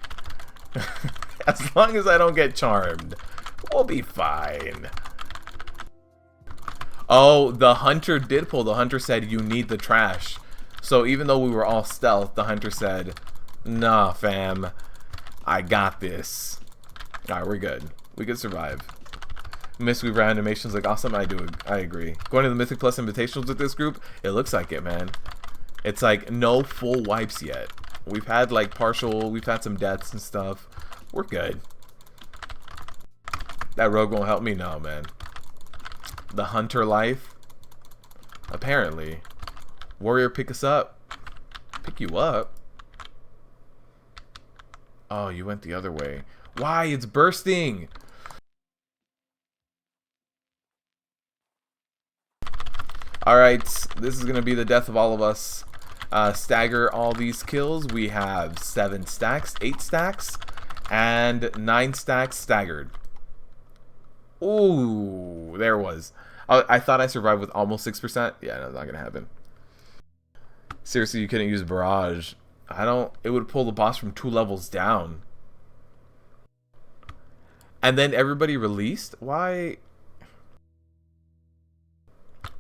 As long as I don't get charmed, we'll be fine. Oh, the hunter did pull. The hunter said you need the trash. So even though we were all stealth, the hunter said, nah, fam, I got this. Alright, we're good. We could survive. Mythic animations look awesome. I agree. Going to the Mythic Plus invitationals with this group, it looks like it, man. It's like no full wipes yet. We've had like partial, we've had some deaths and stuff. We're good. That rogue won't help me? No, man. The hunter life. Apparently. Warrior, pick us up. Pick you up? Oh, you went the other way. Why? It's bursting! Alright, this is going to be the death of all of us. Stagger all these kills. We have 7 stacks, 8 stacks, and 9 stacks staggered. Ooh, there it was. I thought I survived with almost 6%. Yeah, no, not going to happen. Seriously, you couldn't use Barrage. It would pull the boss from 2 levels down. And then everybody released? Why?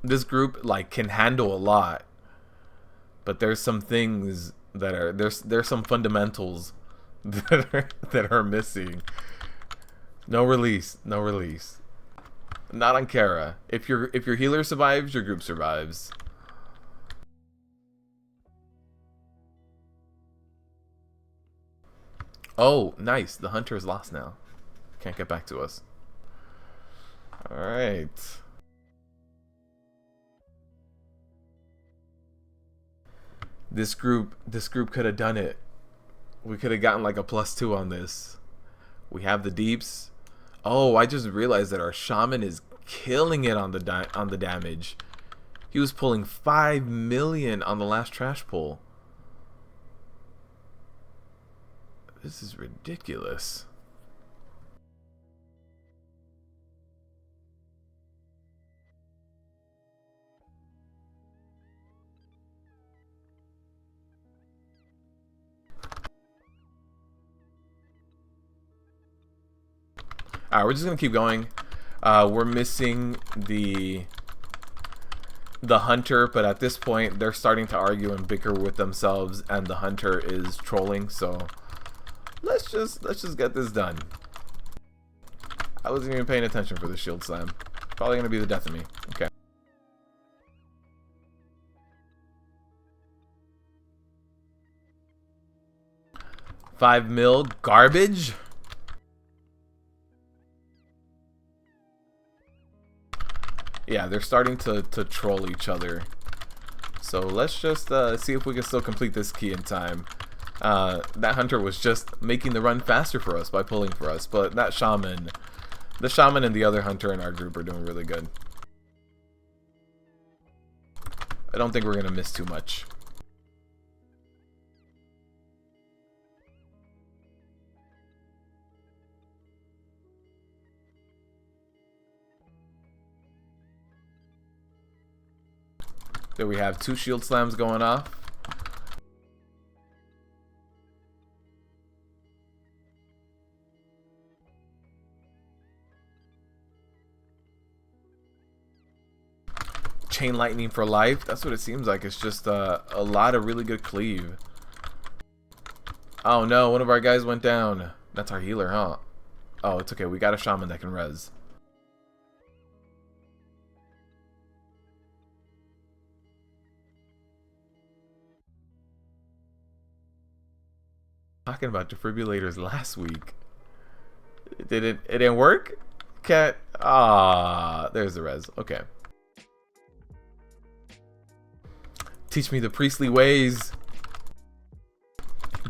This group like can handle a lot, but there's some things that are there's some fundamentals that are missing. No release, no release. Not on Kara. If your healer survives, your group survives. Oh, nice. The hunter is lost now. Can't get back to us. All right. This group could have done it. We could have gotten like a +2 on this. We have the deeps. Oh, I just realized that our shaman is killing it on the damage. He was pulling 5 million on the last trash pull. This is ridiculous. Alright, we're just gonna keep going. We're missing the hunter, but at this point they're starting to argue and bicker with themselves, and the hunter is trolling. So let's just get this done. I wasn't even paying attention for the shield slam. Probably gonna be the death of me. Okay. $5 mil garbage. Yeah, they're starting to troll each other. So let's just see if we can still complete this key in time. That hunter was just making the run faster for us by pulling for us, but that shaman, the shaman and the other hunter in our group are doing really good. I don't think we're gonna miss too much. There we have 2 shield slams going off. Chain lightning for life. That's what it seems like. It's just a lot of really good cleave. Oh no, one of our guys went down. That's our healer, huh? Oh, it's okay. We got a shaman that can res. Talking about defibrillators last week. It didn't work? Can't. Ah, there's the res. Okay. Teach me the priestly ways.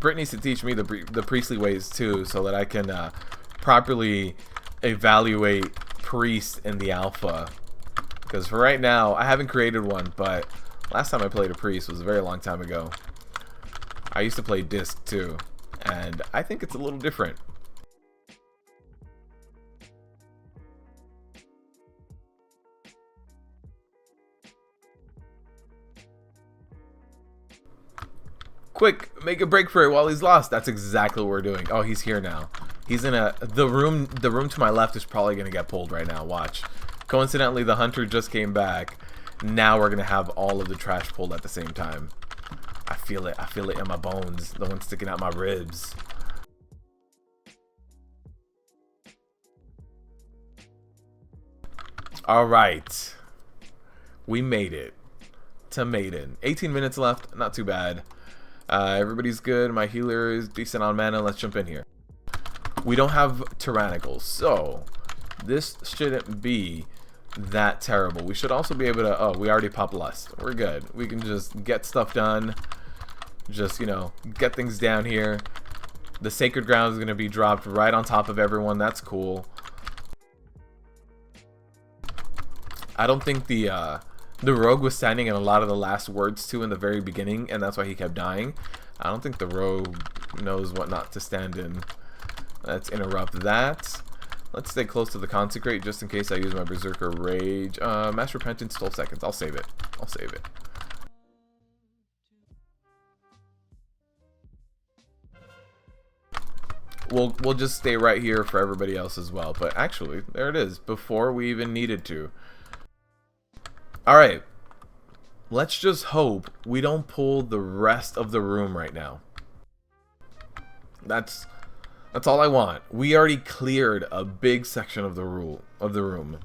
Britt needs to teach me the priestly ways too, so that I can properly evaluate priest in the alpha. Because for right now, I haven't created one, but last time I played a priest was a very long time ago. I used to play disc too, and I think it's a little different. Quick, make a break for it while he's lost. That's exactly what we're doing. Oh, he's here now. He's in the room to my left is probably gonna get pulled right now. Watch. Coincidentally, the hunter just came back. Now we're gonna have all of the trash pulled at the same time. I feel it. I feel it in my bones. The one sticking out my ribs. All right. We made it to Maiden. 18 minutes left. Not too bad. Everybody's good. My healer is decent on mana. Let's jump in here. We don't have tyrannicals, so this shouldn't be that terrible. We should also be able to... Oh, we already popped lust. We're good. We can just get stuff done. Just, you know, get things down here. The sacred ground is going to be dropped right on top of everyone. That's cool. I don't think the rogue was standing in a lot of the last words too in the very beginning, and that's why he kept dying. I don't think the rogue knows what not to stand in. Let's interrupt that. Let's stay close to the consecrate just in case I use my berserker rage. Mass repentance, 12 seconds. I'll save it. I'll save it. We'll just stay right here for everybody else as well. But actually, there it is. Before we even needed to. Alright. Let's just hope we don't pull the rest of the room right now. That's all I want. We already cleared a big section of the room.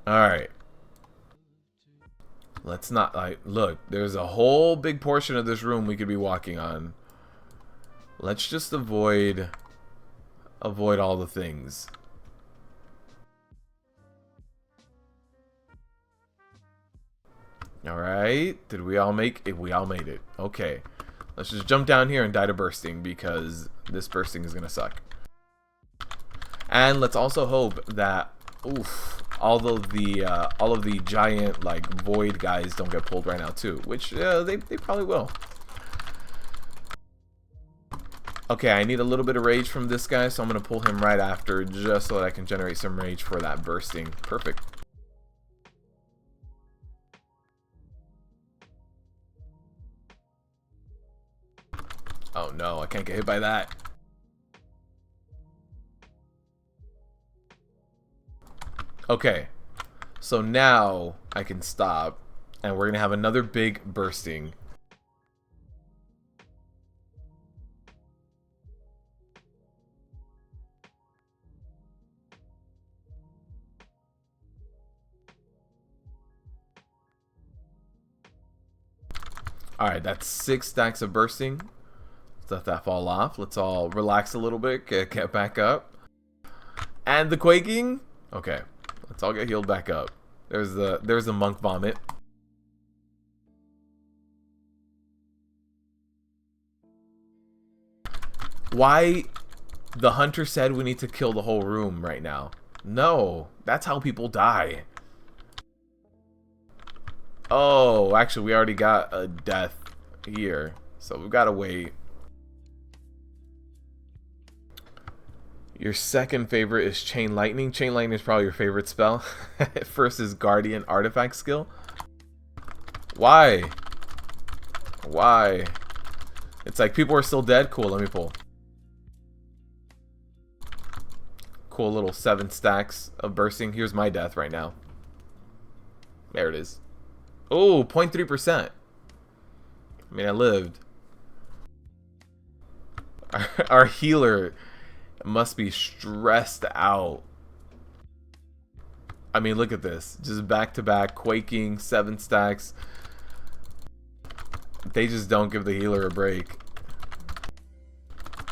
Alright. Let's not, like, look, there's a whole big portion of this room we could be walking on. Let's just avoid all the things. Alright, did we all make it? We all made it. Okay. Let's just jump down here and die to bursting, because this bursting is gonna suck. And let's also hope that all of the giant like void guys don't get pulled right now too, which they probably will. Okay, I need a little bit of rage from this guy, so I'm gonna pull him right after just so that I can generate some rage for that bursting. Perfect. Oh no, I can't get hit by that. Okay, so now I can stop, and we're gonna have another big bursting. Alright, that's 6 stacks of bursting. Let that fall off. Let's all relax a little bit, get back up. And the quaking. Okay, Let's all get healed back up. There's the monk vomit. Why the hunter said we need to kill the whole room right now? No, that's how people die. Oh, actually we already got a death here, so we've got to wait. Your second favorite is Chain Lightning. Chain Lightning is probably your favorite spell. First is Guardian Artifact skill. Why? Why? It's like people are still dead. Cool, let me pull. Cool little 7 stacks of bursting. Here's my death right now. There it is. Oh, 0.3%. I mean, I lived. Our healer must be stressed out. I mean, look at this. Just back to back, Quaking, 7 stacks. They just don't give the healer a break.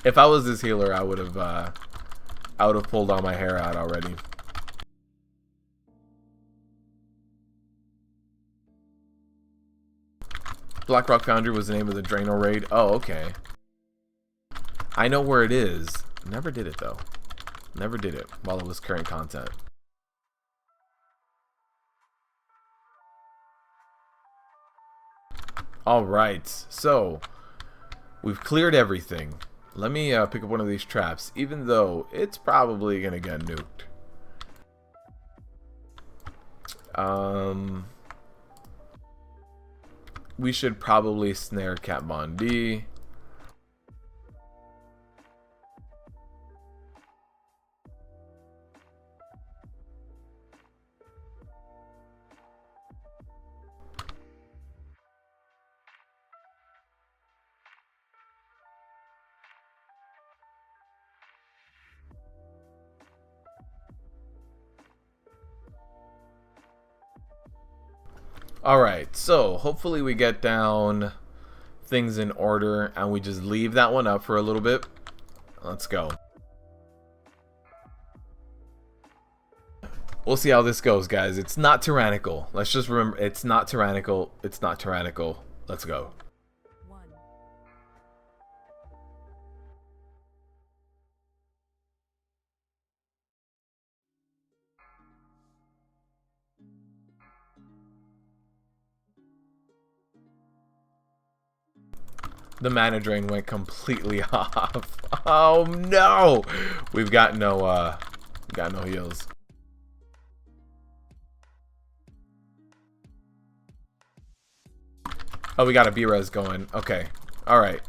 If I was this healer, I would have pulled all my hair out already. Blackrock Foundry was the name of the Drano raid. Oh, okay. I know where it is. Never did it though. Never did it while it was current content. Alright, so we've cleared everything. Let me pick up one of these traps, even though it's probably gonna get nuked. We should probably snare Cat Bondi. Alright, so hopefully we get down things in order and we just leave that one up for a little bit. Let's go. We'll see how this goes, guys. It's not tyrannical. Let's just remember, it's not tyrannical. It's not tyrannical. Let's go. The mana drain went completely off. Oh no! We've got no heals. Oh, we got a B-res going. Okay. Alright.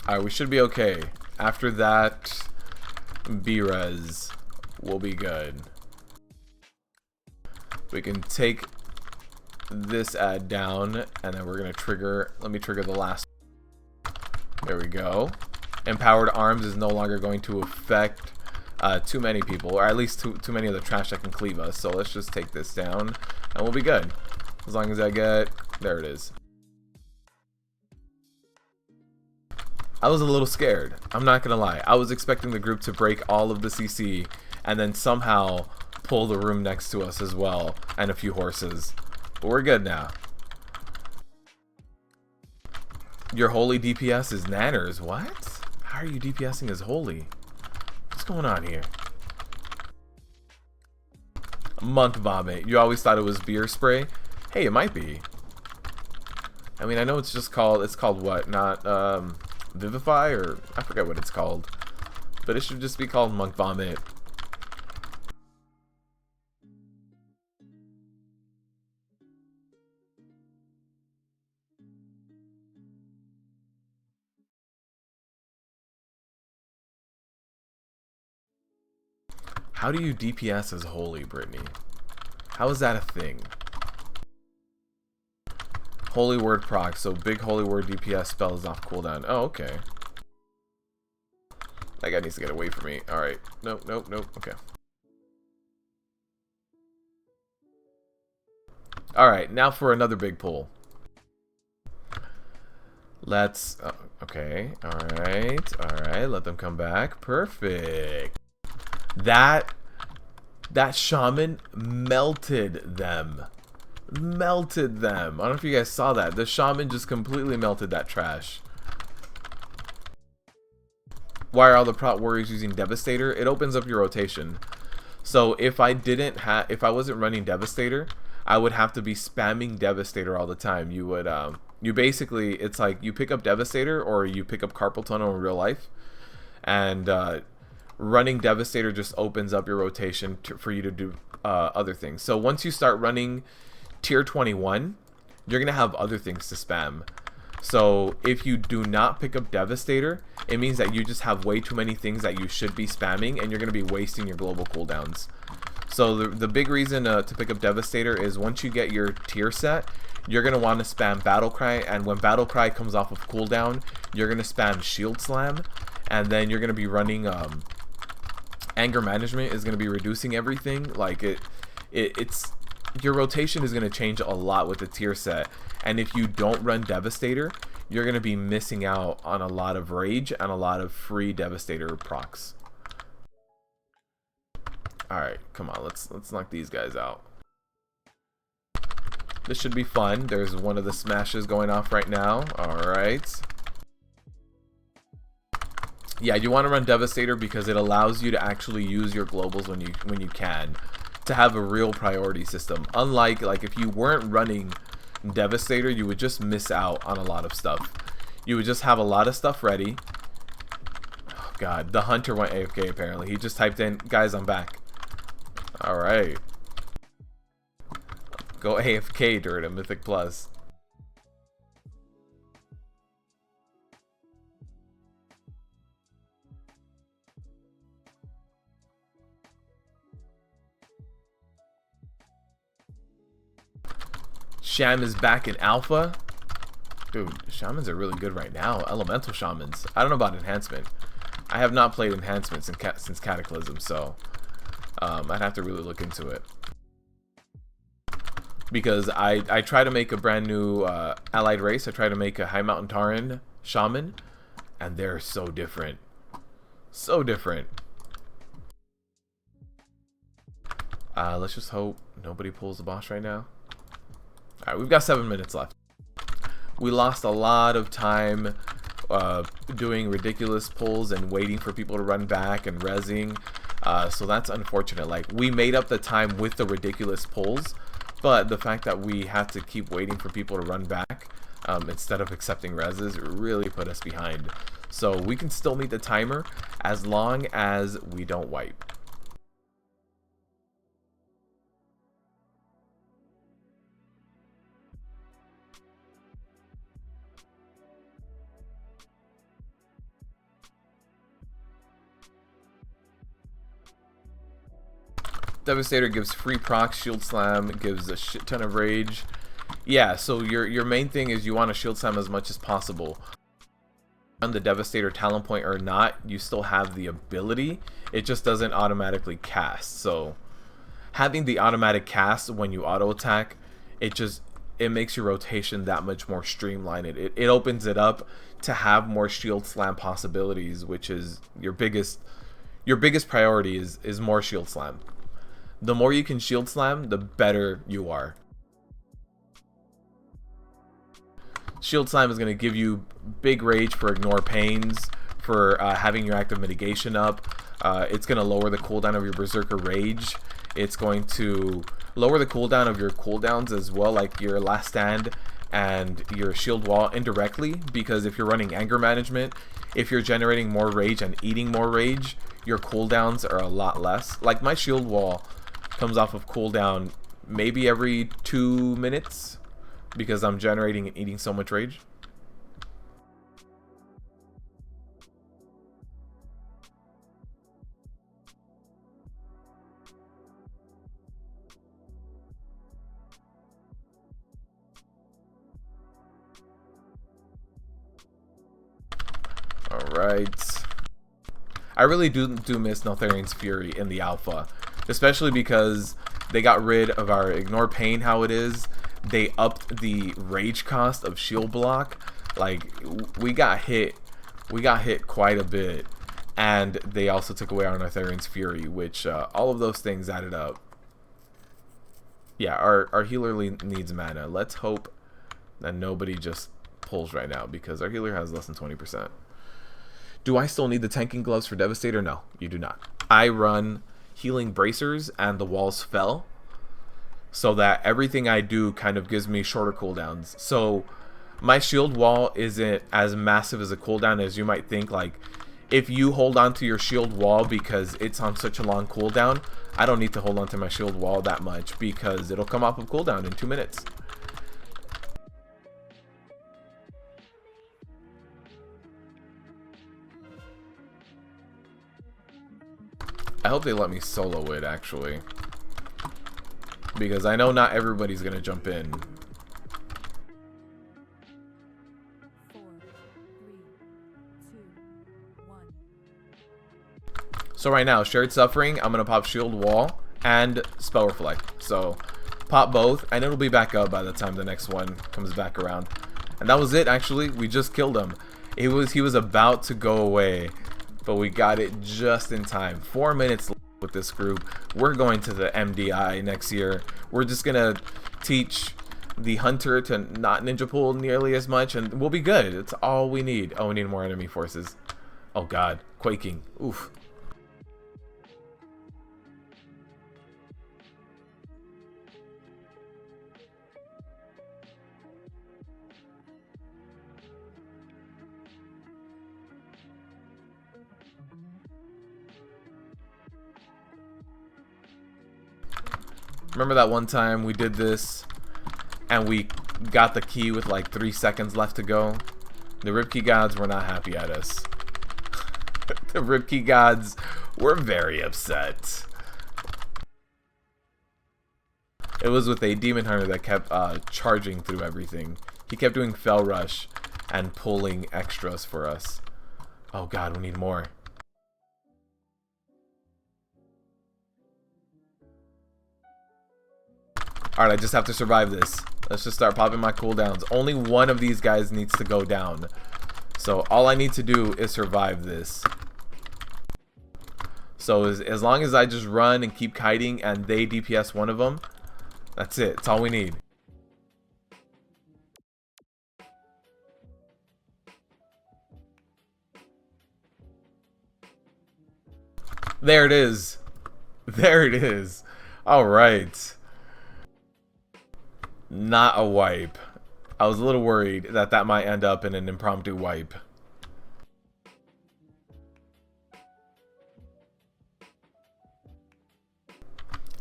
Alright, we should be okay. After that, B-res will be good. We can take this ad down, and then we're gonna trigger. Let me trigger the last. There we go. Empowered arms is no longer going to affect too many people, or at least too many of the trash that can cleave us. So let's just take this down, and we'll be good. As long as I get, there it is. I was a little scared. I'm not gonna lie. I was expecting the group to break all of the CC, and then somehow pull the room next to us as well, and a few horses. But we're good now. Your holy DPS is Nanners. What? How are you DPSing as holy? What's going on here? Monk vomit. You always thought it was beer spray? Hey, it might be. I mean, I know it's just called, it's called what? Not, Vivify, or I forget what it's called. But it should just be called monk vomit. How do you DPS as holy, Brittany? How is that a thing? Holy word proc, so big holy word DPS spell is off cooldown. Oh, okay. That guy needs to get away from me. Alright. Nope, nope, nope. Okay. Alright, now for another big pull. Let's... okay, alright, let them come back. Perfect. That shaman melted them. Melted them. I don't know if you guys saw that. The shaman just completely melted that trash. Why are all the prot warriors using Devastator? It opens up your rotation. So if I wasn't running Devastator, I would have to be spamming Devastator all the time. You would you basically, it's like you pick up Devastator or you pick up Carpal Tunnel in real life, and running Devastator just opens up your rotation for you to do other things. So once you start running tier 21, you're gonna have other things to spam. So if you do not pick up Devastator, it means that you just have way too many things that you should be spamming, and you're gonna be wasting your global cooldowns. So the big reason to pick up Devastator is once you get your tier set, you're going to want to spam Battle Cry, and when Battle Cry comes off of cooldown, you're going to spam Shield Slam, and then you're going to be running Anger Management is going to be reducing everything. Like it's your rotation is going to change a lot with the tier set, and if you don't run Devastator, you're going to be missing out on a lot of Rage and a lot of free Devastator procs. Alright, come on, let's knock these guys out. This should be fun. There's one of the smashes going off right now. Alright. Yeah, you want to run Devastator because it allows you to actually use your globals when you can, to have a real priority system. Unlike, like, if you weren't running Devastator, you would just miss out on a lot of stuff. You would just have a lot of stuff ready. Oh god, the hunter went AFK apparently. He just typed in, guys, I'm back. Alright. Go AFK during a Mythic Plus. Sham is back in alpha. Dude, shamans are really good right now. Elemental shamans. I don't know about enhancement. I have not played enhancement since Cataclysm, so I'd have to really look into it. Because I try to make a brand new allied race. I try to make a High Mountain Tauren shaman, and they're so different. So different. Let's just hope nobody pulls the boss right now. Alright, we've got 7 minutes left. We lost a lot of time doing ridiculous pulls and waiting for people to run back and rezzing. So that's unfortunate. Like, we made up the time with the ridiculous pulls, but the fact that we had to keep waiting for people to run back instead of accepting rezzes really put us behind. So we can still meet the timer as long as we don't wipe. Devastator gives free procs, Shield Slam gives a shit ton of rage. Yeah, so your main thing is you want to Shield Slam as much as possible. On the Devastator talent point or not, you still have the ability. It just doesn't automatically cast. So having the automatic cast when you auto attack, it makes your rotation that much more streamlined. It opens it up to have more Shield Slam possibilities, which is your biggest priority is more Shield Slam. The more you can Shield Slam, the better you are. Shield Slam is going to give you big rage for Ignore Pains, for having your active mitigation up. It's going to lower the cooldown of your Berserker Rage. It's going to lower the cooldown of your cooldowns as well, like your Last Stand and your Shield Wall indirectly, because if you're running Anger Management, if you're generating more rage and eating more rage, your cooldowns are a lot less. Like, my Shield Wall comes off of cooldown maybe every 2 minutes because I'm generating and eating so much rage. Alright. I really do miss Neltharian's Fury in the alpha, especially because They got rid of our ignore pain how it is. They upped the rage cost of shield block. Like, we got hit quite a bit. And they also took away our Nartharian's Fury, which all of those things added up. Yeah, our healer needs mana. Let's hope that nobody just pulls right now, because our healer has less than 20%. Do I still need the tanking gloves for Devastator? No, you do not. I run healing bracers and the walls fell, so that everything I do kind of gives me shorter cooldowns. So my shield wall isn't as massive as a cooldown as you might think. Like, if you hold on to your shield wall because it's on such a long cooldown, I don't need to hold on to my shield wall that much, because it'll come off of cooldown in 2 minutes. I hope they let me solo it, actually, because I know not everybody's gonna jump in. 4, 3, 2, 1. So right now, Shared Suffering, I'm gonna pop Shield Wall and Spell Reflect. So pop both, and it'll be back up by the time the next one comes back around. And that was it, actually. We just killed him. He was about to go away, but we got it just in time. 4 minutes with this group. We're going to the MDI next year. We're just gonna teach the hunter to not ninja pool nearly as much, and we'll be good. It's all we need. Oh, we need more enemy forces. Oh god, Quaking. Oof. Remember that one time we did this and we got the key with like 3 seconds left to go? The Ripkey gods were not happy at us. The Ripkey gods were very upset. It was with a demon hunter that kept charging through everything. He kept doing Fell Rush and pulling extras for us. Oh god, we need more. Alright, I just have to survive this. Let's just start popping my cooldowns. Only one of these guys needs to go down. So all I need to do is survive this. So as long as I just run and keep kiting and they DPS one of them, that's it. That's all we need. There it is. There it is. Alright. Not a wipe. I was a little worried that that might end up in an impromptu wipe.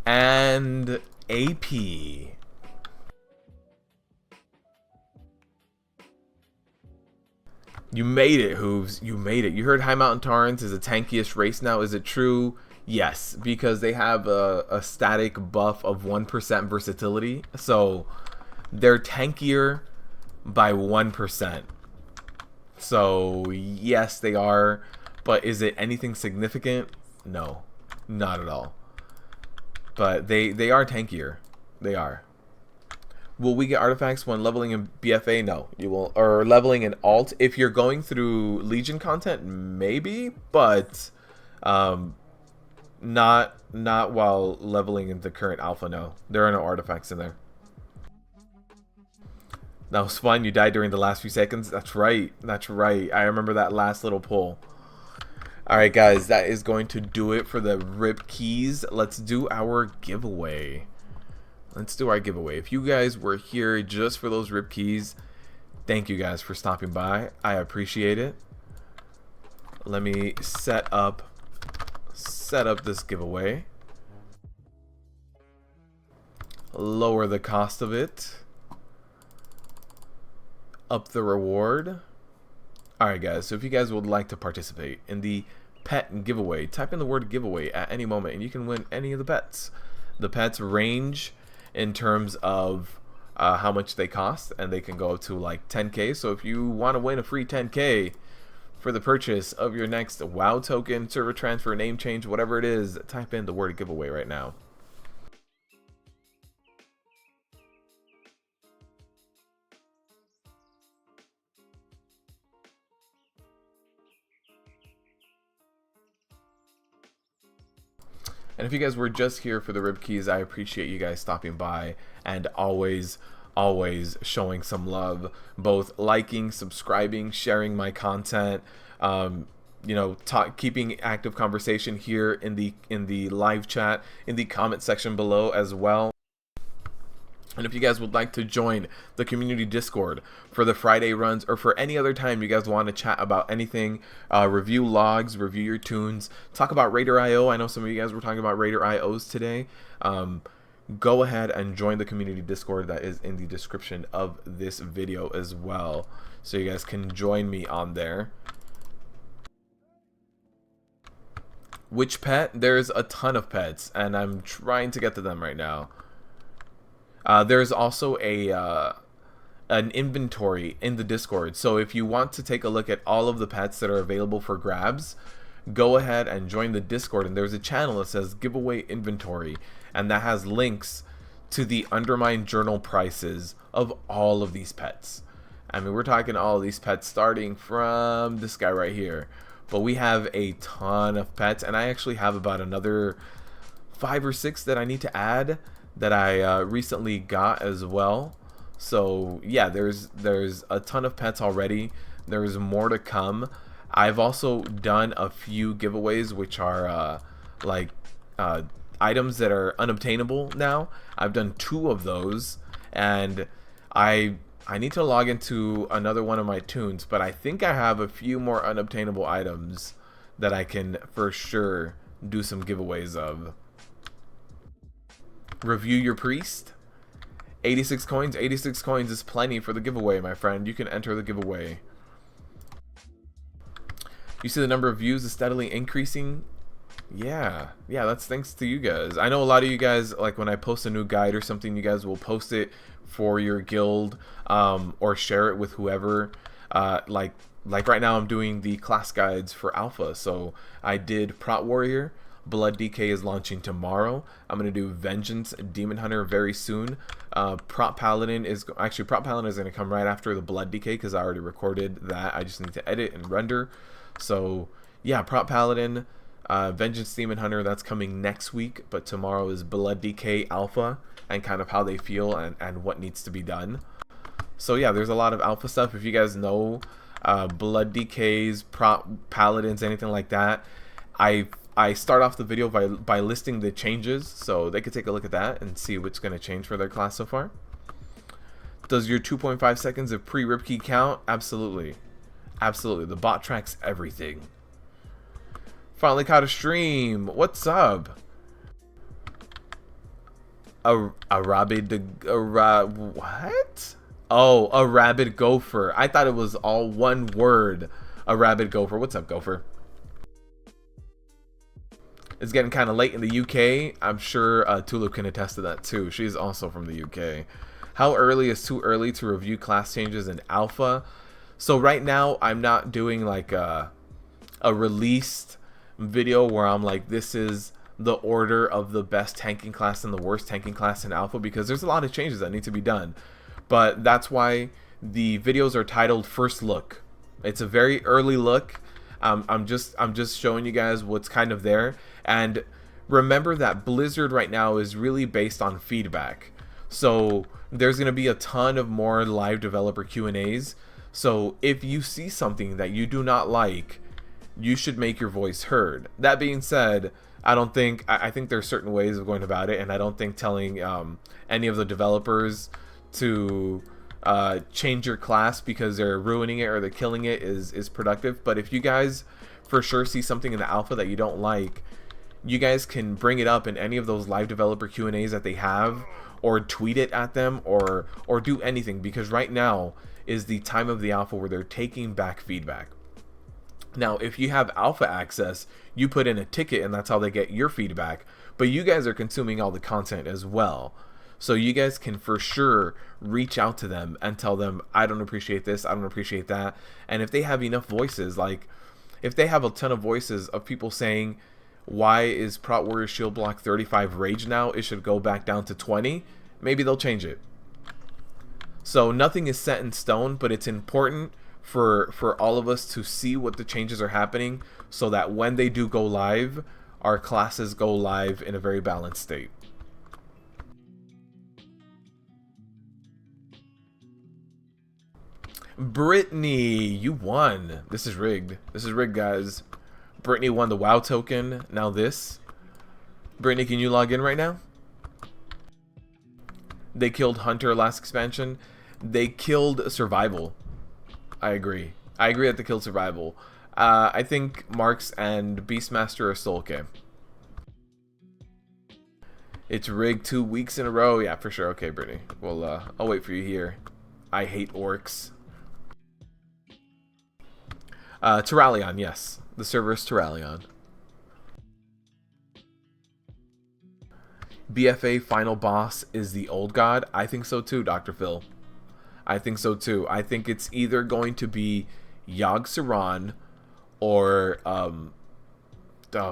And AP. You made it, Hooves. You made it. You heard High Mountain Torrents is the tankiest race now. Is it true? Yes, because they have a static buff of 1% versatility. So they're tankier by 1%. So yes, they are. But is it anything significant? No, not at all. But they are tankier. They are. Will we get artifacts when leveling in BFA? No, you will. Or leveling in alt. If you're going through Legion content, maybe. But not while leveling in the current alpha. No, there are no artifacts in there. That was fun. You died during the last few seconds. That's right. That's right. I remember that last little pull. Alright guys, that is going to do it for the RIP keys. Let's do our giveaway. Let's do our giveaway. If you guys were here just for those RIP keys, thank you guys for stopping by. I appreciate it. Let me set up this giveaway. Lower the cost of it. Up the reward. Alright guys, so if you guys would like to participate in the pet giveaway, type in the word giveaway at any moment and you can win any of the pets. The pets range in terms of how much they cost, and they can go to like 10k. So if you want to win a free 10k for the purchase of your next WoW token, server transfer, name change, whatever it is, type in the word giveaway right now. And if you guys were just here for the rib keys, I appreciate you guys stopping by and always showing some love, both liking, subscribing, sharing my content, you know, keeping active conversation here in the live chat, in the comment section below as well. And if you guys would like to join the community Discord for the Friday runs or for any other time you guys want to chat about anything, review logs, review your tunes, talk about Raider.io. I know some of you guys were talking about Raider.ios today. Go ahead and join the community Discord that is in the description of this video as well. So you guys can join me on there. Which pet? There's a ton of pets and I'm trying to get to them right now. There's also an inventory in the Discord, so if you want to take a look at all of the pets that are available for grabs, go ahead and join the Discord, and there's a channel that says giveaway inventory, and that has links to the Undermine journal prices of all of these pets. I mean, we're talking all of these pets starting from this guy right here, but we have a ton of pets, and I actually have about another 5 or 6 that I need to add that I recently got as well. So yeah, there's a ton of pets already. There's more to come. I've also done a few giveaways which are items that are unobtainable now. I've done 2 of those, and I need to log into another one of my tunes, but I think I have a few more unobtainable items that I can for sure do some giveaways of. Review your priest. 86 coins. 86 coins is plenty for the giveaway, my friend. You can enter the giveaway. You see the number of views is steadily increasing. Yeah, that's thanks to you guys. I know a lot of you guys, like when I post a new guide or something, you guys will post it for your guild, or share it with whoever. Like right now I'm doing the class guides for Alpha. So I did Prot Warrior. Blood DK is launching tomorrow. I'm going to do Vengeance Demon Hunter very soon. Prot Paladin is going to come right after the Blood DK because I already recorded that. I just need to edit and render. So yeah, Prot Paladin, Vengeance Demon Hunter, that's coming next week, but tomorrow is Blood DK Alpha and kind of how they feel and what needs to be done. So yeah, there's a lot of Alpha stuff. If you guys know Blood DKs, Prot Paladins, anything like that, I start off the video by listing the changes, so they could take a look at that and see what's going to change for their class so far. Does your 2.5 seconds of pre-rip key count? Absolutely. Absolutely. The bot tracks everything. Finally caught a stream. What's up? What? Oh, a rabid gopher. I thought it was all one word. A rabid gopher. What's up, gopher? It's getting kind of late in the UK. I'm sure Tulip can attest to that too. She's also from the UK. How early is too early to review class changes in Alpha? So right now I'm not doing like a released video where I'm like, this is the order of the best tanking class and the worst tanking class in Alpha, because there's a lot of changes that need to be done. But that's why the videos are titled First Look. It's a very early look. I'm just showing you guys what's kind of there. And remember that Blizzard right now is really based on feedback. So there's going to be a ton of more live developer Q&As. So if you see something that you do not like, you should make your voice heard. That being said, I think there's certain ways of going about it, and I don't think telling any of the developers to change your class because they're ruining it or they're killing it is productive. But if you guys for sure see something in the alpha that you don't like, you guys can bring it up in any of those live developer Q&As that they have, or tweet it at them, or do anything, because right now is the time of the alpha where they're taking back feedback. Now, if you have alpha access, you put in a ticket and that's how they get your feedback, but you guys are consuming all the content as well. So you guys can for sure reach out to them and tell them, I don't appreciate this, I don't appreciate that. And if they have enough voices, like if they have a ton of voices of people saying, why is Prot Warrior shield block 35 rage now? It should go back down to 20. Maybe they'll change it. So nothing is set in stone, but it's important for all of us to see what the changes are happening, so that when they do go live, our classes go live in a very balanced state. Brittany, you won. This is rigged. This is rigged, guys. Brittany won the WoW token. Now this. Brittany, can you log in right now? They killed Hunter last expansion. They killed Survival. I agree. I agree that they killed Survival. I think Marks and Beastmaster are still okay. It's rigged 2 weeks in a row. Yeah, for sure. Okay, Brittany. Well, I'll wait for you here. I hate orcs. Terralion, yes. The server is Terralion. BFA final boss is the old god. I think so too, Dr. Phil. I think so too. I think it's either going to be Yogg Saron or oh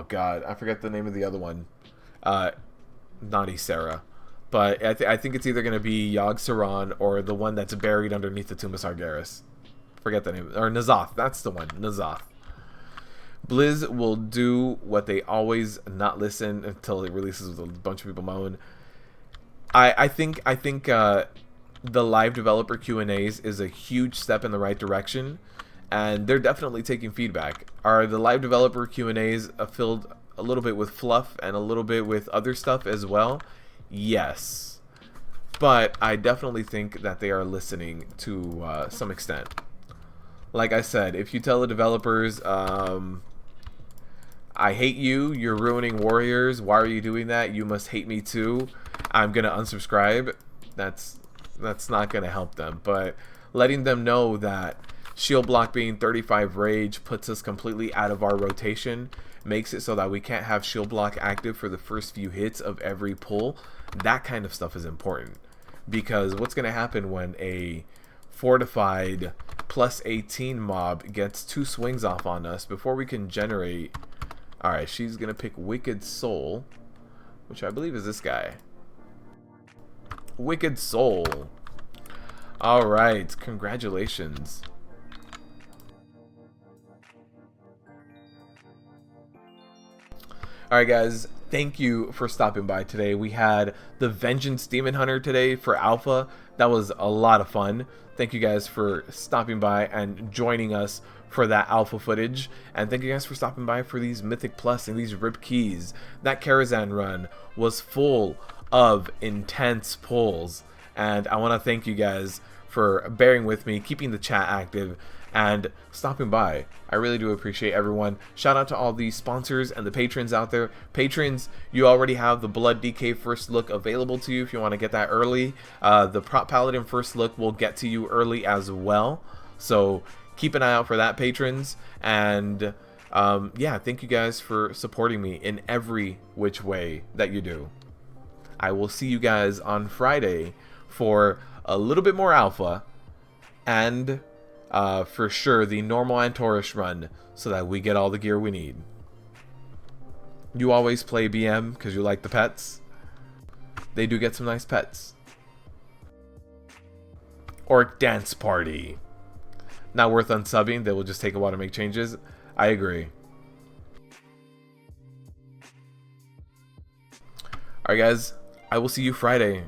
god, I forget the name of the other one. Not Ysera. But I think it's either going to be Yogg Saron or the one that's buried underneath the tomb of Sargeras. Forget the name. Or N'Zoth. That's the one. N'Zoth. Blizz will do what they always not listen until it releases with a bunch of people moan. I think the live developer Q&As is a huge step in the right direction, and they're definitely taking feedback. Are the live developer Q&As filled a little bit with fluff and a little bit with other stuff as well? Yes. But I definitely think that they are listening to some extent. Like I said, if you tell the developers, I hate you, you're ruining warriors, why are you doing that, you must hate me too, I'm gonna unsubscribe, that's not gonna help them. But letting them know that shield block being 35 rage puts us completely out of our rotation, makes it so that we can't have shield block active for the first few hits of every pull, that kind of stuff is important. Because what's gonna happen when a Fortified plus 18 mob gets 2 swings off on us before we can generate... Alright, she's gonna pick Wicked Soul, which I believe is this guy. Wicked Soul. Alright, congratulations. Alright guys, thank you for stopping by today. We had the Vengeance Demon Hunter today for Alpha. That was a lot of fun. Thank you guys for stopping by and joining us for that alpha footage, and thank you guys for stopping by for these Mythic Plus and these Rip Keys. That Karazhan run was full of intense pulls, and I want to thank you guys for bearing with me, keeping the chat active, and stopping by. I really do appreciate everyone. Shout out to all the sponsors and the patrons out there. Patrons, you already have the Blood DK first look available to you if you want to get that early. The Prop Paladin first look will get to you early as well, so keep an eye out for that, patrons. And yeah, thank you guys for supporting me in every which way that you do. I will see you guys on Friday for a little bit more alpha, and for sure the normal Antorish run, so that we get all the gear we need. You always play BM because you like the pets. They do get some nice pets. Orc Dance Party. Not worth unsubbing, they will just take a while to make changes. I agree. Alright guys, I will see you Friday.